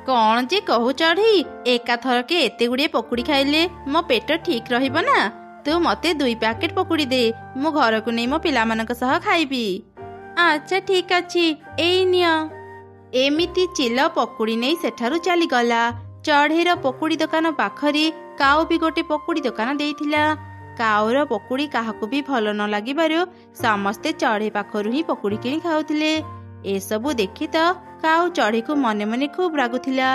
କଣ ଯେ କହୁ ଚଢ଼େଇ, ଏକାଥରକେ ଏତେ ଗୁଡ଼ିଏ ପକୁଡ଼ି ଖାଇଲେ ମୋ ପେଟ ଠିକ ରହିବ ନା? ତୁ ମତେ 2 ପ୍ୟାକେଟ ପକୁଡ଼ି ଦେ, ମୁଁ ଘରକୁ ନେଇ ମୋ ପିଲାମାନଙ୍କ ସହ ଖାଇବି। ଆଚ୍ଛା ଠିକ ଅଛି, ଏଇ ନିଅ। ଏମିତି ଚିଲ ପକୁଡ଼ି ନେଇ ସେଠାରୁ ଚାଲିଗଲା। ଚଢ଼େଇର ପକୁଡ଼ି ଦୋକାନ ପାଖରେ କାଉ ବି ଗୋଟେ ପକୁଡ଼ି ଦୋକାନ ଦେଇଥିଲା। କାଉର ପକୁଡ଼ି କାହାକୁ ବି ଭଲ ନ ଲାଗିବାରୁ ସମସ୍ତେ ଚଢ଼େଇ ପାଖରୁ ହିଁ ପକୁଡ଼ି କିଣି ଖାଉଥିଲେ। ଏସବୁ ଦେଖି ତ କାଉ ଚଢ଼େଇକୁ ମନେ ମନେ ଖୁବ୍ ରାଗୁଥିଲା।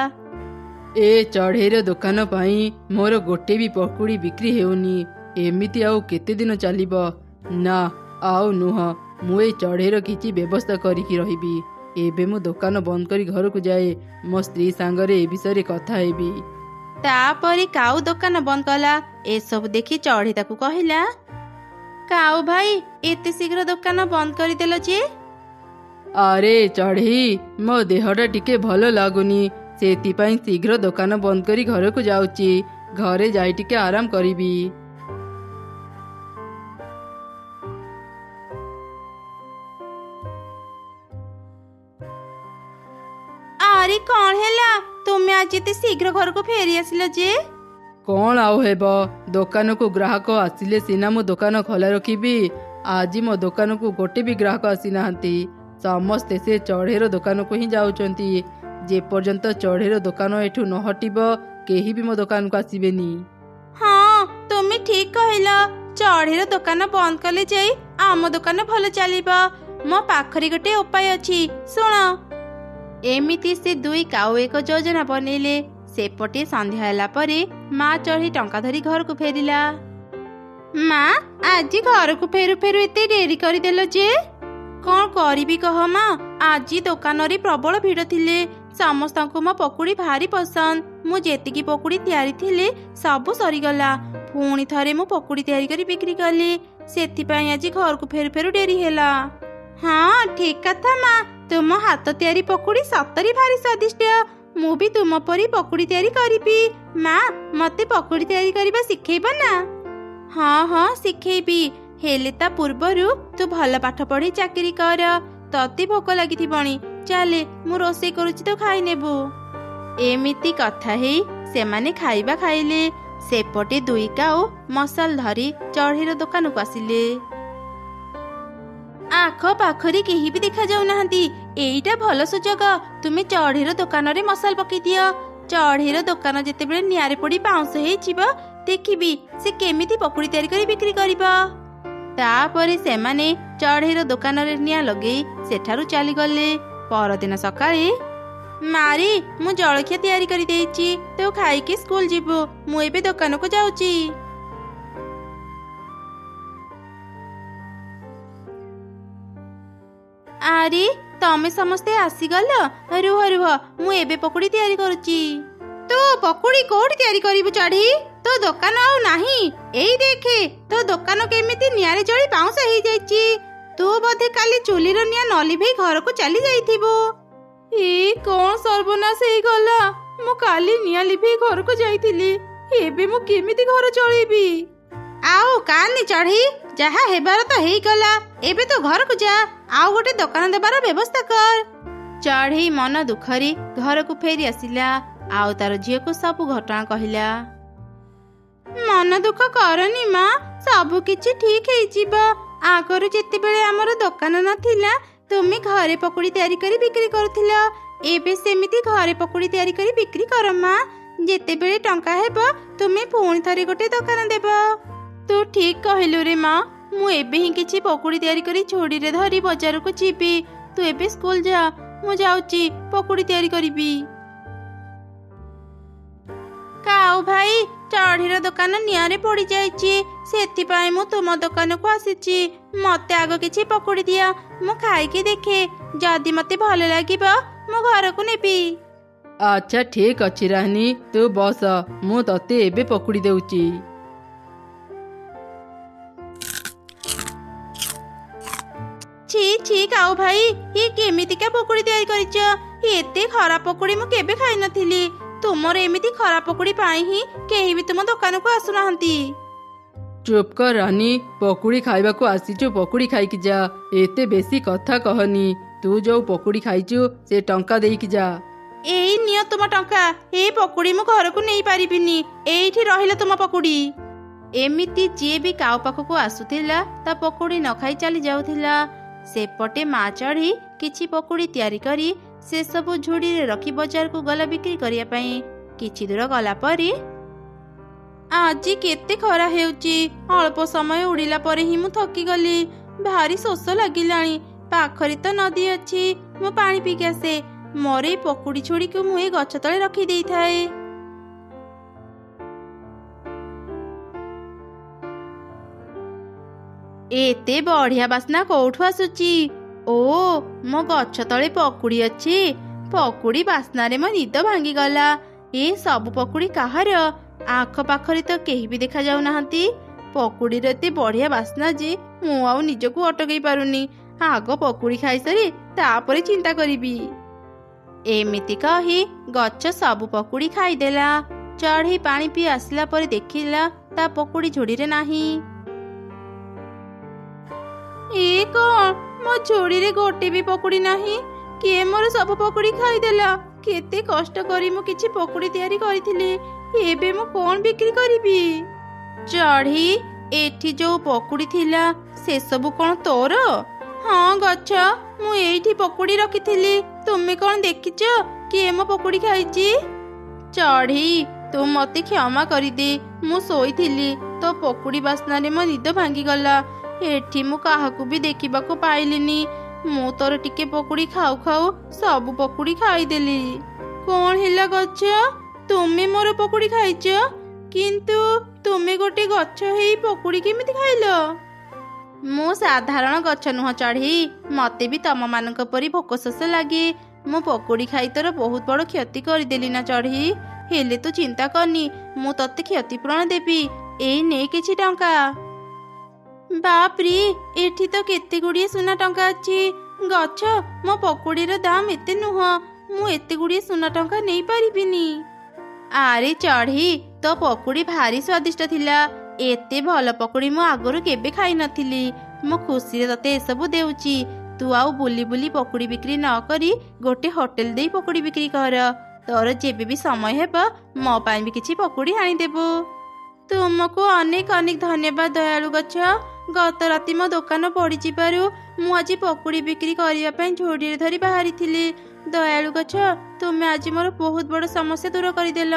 ଏ ଚଢ଼େଇର ଦୋକାନ ପାଇଁ ମୋର ଗୋଟେ ବି ପକୁଡ଼ି ବିକ୍ରି ହେଉନି। ଏମିତି ଆଉ କେତେ ଦିନ ଚାଲିବ? ନା, ଆଉ ନୁହଁ, ମୁଁ ଏଇ ଚଢ଼େଇର କିଛି ବ୍ୟବସ୍ଥା କରିକି ରହିବି। ଏବେ ମୁଁ ଦୋକାନ ବନ୍ଦ କରି ଘରକୁ ଯାଏ, ମୋ ସ୍ତ୍ରୀ ସାଙ୍ଗରେ ଏ ବିଷୟରେ କଥା ହେବି। ତାପରେ କାଉ ଦୋକାନ ବନ୍ଦ କଲା। ଏସବୁ ଦେଖି ଚଢ଼େଇ ତାକୁ କହିଲା, କାଉ ଭାଇ, ଏତେ ଶୀଘ୍ର ଦୋକାନ ବନ୍ଦ କରିଦେଲ ଯେ? ଆରେ ଚଢ଼େଇ, ମୋ ଦେହଟା ଟିକେ ଭଲ ଲାଗୁନି, ସେଥିପାଇଁ ଶୀଘ୍ର ଦୋକାନ ବନ୍ଦ କରି ଘରକୁ ଯାଉଛି। ଘରେ ଯାଇ ଟିକେ ଆରାମ କରିବି। ଆରେ କଣ ହେଲା, ତୁମେ ଆଜି ଏତେ ଶୀଘ୍ର ଘରକୁ ଫେରି ଆସିଲ ଯେ? କଣ ଆଉ ହେବ, ଦୋକାନକୁ ଗ୍ରାହକ ଆସିଲେ ସିନା ମୁଁ ଦୋକାନ ଖୋଲା ରଖିବି। ଆଜି ମୋ ଦୋକାନକୁ ଗୋଟେ ବି ଗ୍ରାହକ ଆସିନାହାନ୍ତି। ସମସ୍ତେ ସେ ଚଢ଼େଇର ଦୋକାନକୁ ହିଁ ଯାଉଛନ୍ତି। ଯେପର୍ଯ୍ୟନ୍ତ ଚଢ଼େଇର ଦୋକାନ ଏଠୁ ନ ହଟିବ, କେହି ବି ମୋ ଦୋକାନକୁ ଆସିବେନି। ହଁ, ତୁମେ ଠିକ କହିଲ। ଚଢ଼େଇର ଦୋକାନ ବନ୍ଦ କଲେ ଯାଇ ଆମ ଦୋକାନ ଭଲ ଚାଲିବ। ମୋ ପାଖରେ ଗୋଟେ ଉପାୟ ଅଛି, ଶୁଣ। ଏମିତି ସେ ଦୁଇ କାଉ ଏକ ଯୋଜନା ବନେଇଲେ। ସେପଟେ ସନ୍ଧ୍ୟା ହେଲା ପରେ ମା ଚଢ଼େଇ ଟଙ୍କା ଧରି ଘରକୁ ଫେରିଲା। ମା, ଆଜି ଘରକୁ ଫେରୁ ଫେରୁ ଏତେ ଡେରି କରିଦେଲ ଯେ? କଣ କରିବି କହ ମା, ଆଜି ଦୋକାନରେ ପ୍ରବଳ ଭିଡ଼ ଥିଲେ। ସମସ୍ତଙ୍କୁ ମୋ ପକୁଡ଼ି ଭାରି ପସନ୍ଦ। ମୁଁ ଯେତିକି ପକୁଡ଼ି ତିଆରି ଥିଲେ ସବୁ ସରିଗଲା। ପୁଣି ଥରେ ମୁଁ ପକୁଡ଼ି ତିଆରି କରି ବିକ୍ରି କଲି, ସେଥିପାଇଁ ଆଜି ଘରକୁ ଫେରୁ ଫେରୁ ଡେରି ହେଲା। ହଁ ଠିକ କଥା ମା, ତୁମ ହାତ ତିଆରି ପକୁଡ଼ି ସତରେ ଭାରି ସ୍ୱାଦିଷ୍ଟ। ମୁଁ ବି ତୁମ ପରି ପକୁଡ଼ି ତିଆରି କରିବି। ମା, ମତେ ପକୁଡ଼ି ତିଆରି କରିବା ଶିଖେଇବ ନା? ହଁ ହଁ, ଶିଖେଇବି। ହେଲେ ତା ପୂର୍ବରୁ ତୁ ଭଲ ପାଠ ପଢି ଚାକିରି କର। ତତେ ଭୋକ ଲାଗିଥିବଣି, ଚାଲେ ମୁଁ ରୋଷେଇ କରୁଛି ତ ଖାଇନେବୁ। ଏମିତି କଥା ହେଇ ସେମାନେ ଖାଇବା ଖାଇଲେ। ସେପଟେ ଦୁଇ କାଉ ମଶାଲ ଧରି ଚଢ଼େଇର ଦୋକାନକୁ ଆସିଲେ। ଆଖ ପାଖରେ କେହି ବି ଦେଖାଯାଉନାହାନ୍ତି। ଏଇଟା ଭଲ ସୁଯୋଗ, ତୁମେ ଚଢ଼େଇର ଦୋକାନରେ ମଶାଲ ପକେଇ ଦିଅ। ଚଢ଼େଇର ଦୋକାନ ଯେତେବେଳେ ନିଆଁରେ ପୋଡ଼ି ପାଉଁଶ ହେଇଯିବ, ଦେଖିବି ସେ କେମିତି ପକୁଡ଼ି ତିଆରି କରି ବିକ୍ରି କରିବ। ତାପରେ ସେମାନେ ଚଢ଼େଇର ଦୋକାନରେ ନିଆଁ ଲଗେଇ ସେଠାରୁ ଚାଲିଗଲେ। ପରଦିନ ସକାଳେ, ମାରି, ମୁଁ ଜଳଖିଆ ତିଆରି କରିଦେଇଛି, ତୁ ଖାଇକି ସ୍କୁଲ ଯିବୁ। ମୁଁ ଏବେ ଦୋକାନକୁ ଯାଉଛି। ଆରେ ତମେ ସମସ୍ତେ ଆସିଗଲ? ରୁହ ରୁହ, ମୁଁ ଏବେ ପକୁଡ଼ି ତିଆରି କରୁଛି। ତୁ ପକୁଡ଼ି କୋଉଠି ତିଆରି କରିବୁ ଚଢ଼େଇ? ତୋ ଦୋକାନ ଆଉ ନାହିଁ। ଏଇ ଦେଖେ, ତୋ ଦୋକାନ କେମିତି ନିଆଁରେ ଜଳି ପାଉଁଶ ହେଇଯାଇଛି। ତୁ ବୋଧେ କାଲି ଚୁଲିର ନିଆଁ ନ ଲିଭେଇ ଘରକୁ ଚାଲି ଯାଇଥିବୁ। କଣ ସର୍ବନାଶ ହେଇଗଲା, ମୁଁ କାଲି ନିଆଁ ଲିଭେଇ ଘରକୁ ଯାଇଥିଲି। ଏବେ ମୁଁ କେମିତି ଘର ଚଳେଇବି? ଆଉ କାନି ଚଢ଼ି ଯାହା ହେବାର ତ ହେଇଗଲା, ଏବେ ତ ଘରକୁ ଯା, ଆଉ ଗୋଟେ ଦୋକାନ ଦେବାର ବ୍ୟବସ୍ଥା କର। ଚଢ଼େଇ ମନ ଦୁଃଖରେ ଘରକୁ ଫେରି ଆସିଲା ଆଉ ତାର ଝିଅକୁ ସବୁ ଘଟଣା କହିଲା। ମନ ଦୁଃଖ କରନି ମା, ସବୁ କିଛି ଠିକ ହେଇଯିବ। ଆଗରୁ ଯେତେବେଳେ ଆମର ଦୋକାନ ନଥିଲା ତୁମେ ଘରେ ପକୁଡ଼ି ତିଆରି କରି ବିକ୍ରି କରୁଥିଲ, ଏବେ ସେମିତି ଘରେ ପକୁଡ଼ି ତିଆରି କରି ବିକ୍ରି କର ମା। ଯେତେବେଳେ ଟଙ୍କା ହେବ ତୁମେ ପୁଣି ଥରେ ଗୋଟେ ଦୋକାନ ଦେବ। ତୁ ଠିକ କହିଲୁ ରେ ମା, ମୁଁ ଏବେ ହିଁ କିଛି ପକୁଡ଼ି ତିଆରି କରି ଝୁଡ଼ିରେ ଧରି ବଜାରକୁ ଯିବି। ତୁ ଏବେ ସ୍କୁଲ ଯା, ମୁଁ ଯାଉଛି ପକୁଡ଼ି ତିଆରି କରିବି। କାଉ ଭାଇ, ଚଢ଼ିର ଦୋକାନ ନିଆଁରେ ପୋଡ଼ି ଯାଇଛି, ସେଥିପାଇଁ ମୁଁ ତୁମ ଦୋକାନକୁ ଆସିଛି। ମତେ ଆଗ କିଛି ପକୁଡ଼ି ଦିଅ, ମୁଁ ଖାଇକି ଦେଖେ, ଯଦି ମତେ ଭଲ ଲାଗିବ ମୁଁ ଘରକୁ ନେବି। ଆଚ୍ଛା ଠିକ ଅଛି ରାନୀ, ତୁ ବସ, ମୁଁ ତତେ ଏବେ ପକୁଡ଼ି ଦେଉଛି। छी छी କାଉ ଭାଇ, ଇଏ କେମିତିକା ପକୁଡ଼ି ତିଆରି କରିଛ? ଏତେ ଖରାପ ପକୁଡ଼ି ମୁଁ କେବେ ଖାଇନଥିଲି। ତୁମର ଏମିତି ଖରାପ ପକୁଡ଼ି ପାଇଁ ହିଁ କେହି ବି ତୁମ ଦୋକାନକୁ ଆସୁନାହାନ୍ତି। ଚୁପ୍ କର ରାନୀ, ପକୁଡ଼ି ଖାଇବାକୁ ଆସିଛୁ, ପକୁଡ଼ି ଖାଇକି ଯା, ଏତେ ବେଶୀ କଥା କହନି। ତୁ ଯୋଉ ପକୁଡ଼ି ଖାଇଛୁ ସେ ଟଙ୍କା ଦେଇକି ଯା। ଏଇ ନିଅ ତୁମ ଟଙ୍କା, ଏଇ ପକୁଡ଼ି ମୁଁ ଘରକୁ ନେଇ ପାରିବିନି, ଏଇଠି ରହିଲା ତୁମ ପକୁଡ଼ି। ଏମିତି ଯିଏ ବି କାଉ ପାଖକୁ ଆସୁଥିଲା ତା ପକୁଡ଼ି ନ ଖାଇ ଚାଲି ଯାଉଥିଲା। ସେପଟେ ମା ଚଢ଼ି କିଛି ପକୁଡ଼ି ତିଆରି କରି ସେସବୁ ଝୁଡ଼ିରେ ରଖି ବଜାରକୁ ଗଲା ବିକ୍ରି କରିବା ପାଇଁ। କିଛି ଦୂର ଗଲା ପରେ, ଆଜି କେତେ ଖରା ହେଉଛି, ଅଳ୍ପ ସମୟ ଉଡ଼ିଲା ପରେ ହିଁ ମୁଁ ଥକିଗଲି, ଭାରି ଶୋଷ ଲାଗିଲାଣି। ପାଖରେ ତ ନଦୀ ଅଛି, ମୁଁ ପାଣି ପିଇକି ଆସେ। ମୋର ଏଇ ପକୁଡ଼ି ଛୁଡ଼ିକୁ ମୁଁ ଏଇ ଗଛ ତଳେ ରଖିଦେଇଥାଏ। ଏତେ ବଢିଆ ବାସ୍ନା କୋଉଠୁ ଆସୁଛି? ଓ, ମୋ ଗଛ ତଳେ ପକୁଡ଼ି ଅଛି। ପକୁଡ଼ି ବାସ୍ନାରେ ମୋ ନିଦ ଭାଙ୍ଗିଗଲା। ଏ ସବୁ ପକୁଡ଼ି କାହାର? ଆଖପାଖରେ ତ କେହି ବି ଦେଖା ଯାଉନାହାନ୍ତି। ପକୁଡ଼ିର ଏତେ ବଢିଆ ବାସ୍ନା ଯେ ମୁଁ ଆଉ ନିଜକୁ ଅଟକେଇ ପାରୁନି। ଆଗ ପକୁଡ଼ି ଖାଇସାରି ତାପରେ ଚିନ୍ତା କରିବି। ଏମିତି କହି ଗଛ ସବୁ ପକୁଡ଼ି ଖାଇଦେଲା। ଚଢ଼େଇ ପାଣି ପିଇ ଆସିଲା ପରେ ଦେଖିଲା ତା ପକୁଡ଼ି ଝୁଡ଼ିରେ ନାହିଁ। ଏ କଣ, ମୋ ଝୁଡ଼ିରେ ଗୋଟେ ବି ପକୁଡ଼ି ନାହିଁ? କିଏ ମୋର ସବୁ ପକୁଡ଼ି ଖାଇଦେଲା? କେତେ କଷ୍ଟ କରି ମୁଁ କିଛି ପକୁଡ଼ି ତିଆରି କରିଥିଲି, ଏବେ ମୁଁ କଣ ବିକ୍ରି କରିବି? ଚଢ଼େଇ, ଏଠି ଯୋଉ ପକୁଡ଼ି ଥିଲା ସେସବୁ କଣ ତୋର? ହଁ ଗଛ, ମୁଁ ଏଇଠି ପକୁଡ଼ି ରଖିଥିଲି। ତୁମେ କଣ ଦେଖିଛ କିଏ ମୋ ପକୁଡ଼ି ଖାଇଛି? ଚଢ଼େଇ, ତୁ ମତେ କ୍ଷମା କରିଦେ, ମୁଁ ଶୋଇଥିଲି, ତୋ ପକୁଡ଼ି ବାସ୍ନାରେ ମୋ ନିଦ ଭାଙ୍ଗିଗଲା। ଏଠି ମୁଁ କାହାକୁ ବି ଦେଖିବାକୁ ପାଇଲିନି। ମୁଁ ତୋର ଟିକେ ପକୁଡ଼ି ଖାଉ ଖାଉ ସବୁ ପକୁଡ଼ି ଖାଇଦେଲି। କଣ ହେଲା ଗଛ, ତୁମେ ମୋର ପକୁଡ଼ି ଖାଇଛ? କିନ୍ତୁ ତୁମେ ଗୋଟେ ଗଛ ହେଇ ପକୁଡ଼ି କେମିତି ଖାଇଲ? ମୁଁ ସାଧାରଣ ଗଛ ନୁହଁ ଚଢ଼େଇ, ମତେ ବି ତମମାନଙ୍କ ପରି ଭୋକ ଶୋଷ ଲାଗେ। ମୁଁ ପକୁଡ଼ି ଖାଇ ତୋର ବହୁତ ବଡ଼ କ୍ଷତି କରିଦେଲି ନା ଚଢ଼େଇ। ହେଲେ ତୁ ଚିନ୍ତା କରନି, ମୁଁ ତତେ କ୍ଷତିପୂରଣ ଦେବି। ଏଇ ନେ କିଛି ଟଙ୍କା। ବାପ୍ରେ, ଏଠି ତ କେତେ ଗୁଡ଼ିଏ ସୁନା ଟଙ୍କା ଅଛି। ଗଛ, ମୋ ପକୁଡ଼ିର ଦାମ ଏତେ ନୁହଁ, ମୁଁ ଏତେ ଗୁଡ଼ିଏ ସୁନା ଟଙ୍କା ନେଇପାରିବିନି। ଆରେ ଚଢ଼େଇ, ତୋ ପକୁଡ଼ି ଭାରି ସ୍ୱାଦିଷ୍ଟ ଥିଲା। ଏତେ ଭଲ ପକୁଡ଼ି ମୁଁ ଆଗରୁ କେବେ ଖାଇନଥିଲି। ମୁଁ ଖୁସିରେ ତତେ ଏସବୁ ଦେଉଛି। ତୁ ଆଉ ବୁଲି ବୁଲି ପକୁଡ଼ି ବିକ୍ରି ନ କରି ଗୋଟେ ହୋଟେଲ ଦେଇ ପକୁଡ଼ି ବିକ୍ରି କର। ତୋର ଯେବେ ବି ସମୟ ହେବ ମୋ ପାଇଁ ବି କିଛି ପକୁଡ଼ି ଆଣିଦେବୁ। ତୁମକୁ ଅନେକ ଅନେକ ଧନ୍ୟବାଦ ଦୟାଳୁ ଗଛ। ଗତ ରାତି ମୋ ଦୋକାନ ପଡ଼ିଯିବାରୁ ମୁଁ ଆଜି ପକୁଡ଼ି ବିକ୍ରି କରିବା ପାଇଁ ଝୁଡ଼ିରେ ଧରି ବାହାରିଥିଲି। ଦୟାଳୁ ଗଛ, ତୁମେ ଆଜି ମୋର ବହୁତ ବଡ଼ ସମସ୍ୟା ଦୂର କରିଦେଲ।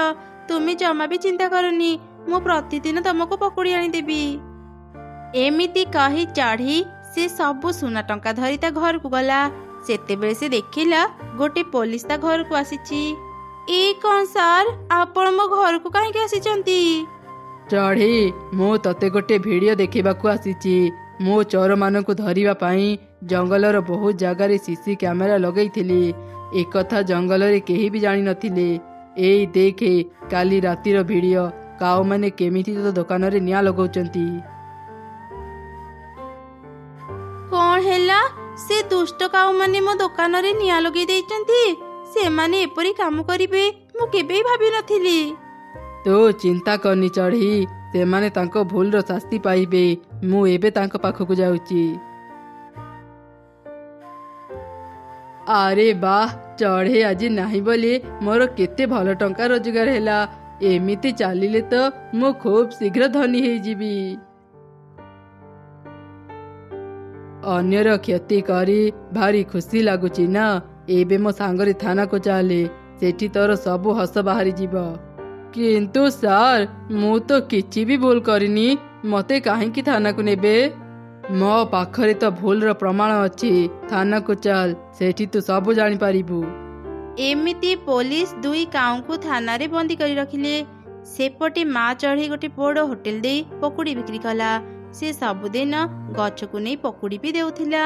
ତୁମେ ଜମା ବି ଚିନ୍ତା କରନି, ମୁଁ ପ୍ରତିଦିନ ତମକୁ ପକୁଡ଼ି ଆଣିଦେବି। ଏମିତି କହି ଚଢ଼େଇ ସେ ସବୁ ସୁନା ଟଙ୍କା ଧରି ତା ଘରକୁ ଗଲା। ସେତେବେଳେ ସେ ଦେଖିଲା ଗୋଟେ ପୋଲିସ ତା ଘରକୁ ଆସିଛି। ଏ କଣ ସାର୍, ଆପଣ ମୋ ଘରକୁ କାହିଁକି ଆସିଛନ୍ତି? ଚଢ଼େଇ, ମୁଁ ତତେ ଗୋଟେ ଭିଡ଼ିଓ ଦେଖିବାକୁ ଆସିଛି। ମୁଁ ଚୋରମାନଙ୍କୁ ଧରିବା ପାଇଁ ଜଙ୍ଗଲର ବହୁତ ଜାଗାରେ ସିସି କ୍ୟାମେରା ଲଗେଇଥିଲି। ଏକଥା ଜଙ୍ଗଲରେ କେହି ବି ଜାଣିନଥିଲେ। ଏଇ ଦେଖେ, କାଲି ରାତିର ଭିଡ଼ିଓ। କାଉମାନେ କେମିତି ତୋ ଦୋକାନରେ ନିଆଁ ଲଗାଉଛନ୍ତି। କଣ ହେଲା? ସେ ଦୁଷ୍ଟ କାଉମାନେ ମୋ ଦୋକାନରେ ନିଆଁ ଲଗେଇ ଦେଇଛନ୍ତି। ସେମାନେ ଏପରି କାମ କରିବେ ମୁଁ କେବେ ଭାବିନଥିଲି। ତୁ ଚିନ୍ତା କରନି ଚଢ଼େଇ, ସେମାନେ ତାଙ୍କ ଭୁଲର ଶାସ୍ତି ପାଇବେ। ମୁଁ ଏବେ ତାଙ୍କ ପାଖକୁ ଯାଉଛି। ଆରେ ବାଃ, ଚଢ଼େଇ ଆଜି ନାହିଁ ବୋଲି ମୋର କେତେ ଭଲ ଟଙ୍କା ରୋଜଗାର ହେଲା। ଏମିତି ଚାଲିଲେ ତ ମୁଁ ଖୁବ୍ ଶୀଘ୍ର ଧନୀ ହେଇଯିବି। ଅନ୍ୟର କ୍ଷତି କରି ଭାରି ଖୁସି ଲାଗୁଛି ନା? ଏବେ ମୋ ସାଙ୍ଗରେ ଥାନାକୁ ଚାଲେ, ସେଠି ତୋର ସବୁ ହସ ବାହାରିଯିବ। କିନ୍ତୁ ସାର୍, ମୁଁ ତ କିଛି ବି ଭୁଲ କରିନି, ମତେ କାହିଁକି ଥାନାକୁ ନେବେ? ମୋ ପାଖରେ ତ ଭୁଲର ପ୍ରମାଣ ଅଛି। ଥାନାକୁ ଚାଲ, ସେଠି ତୁ ସବୁ ଜାଣିପାରିବୁ। ଏମିତି ପୋଲିସ ଦୁଇ କାଉଙ୍କୁ ଥାନାରେ ବନ୍ଦୀ କରି ରଖିଲେ। ସେପଟେ ମା ଚଢ଼େଇ ଗୋଟେ ବଡ଼ ହୋଟେଲ ଦେଇ ପକୁଡ଼ି ବିକ୍ରି କଲା। ସେ ସବୁଦିନ ଗଛକୁ ନେଇ ପକୁଡ଼ି ବି ଦେଉଥିଲା।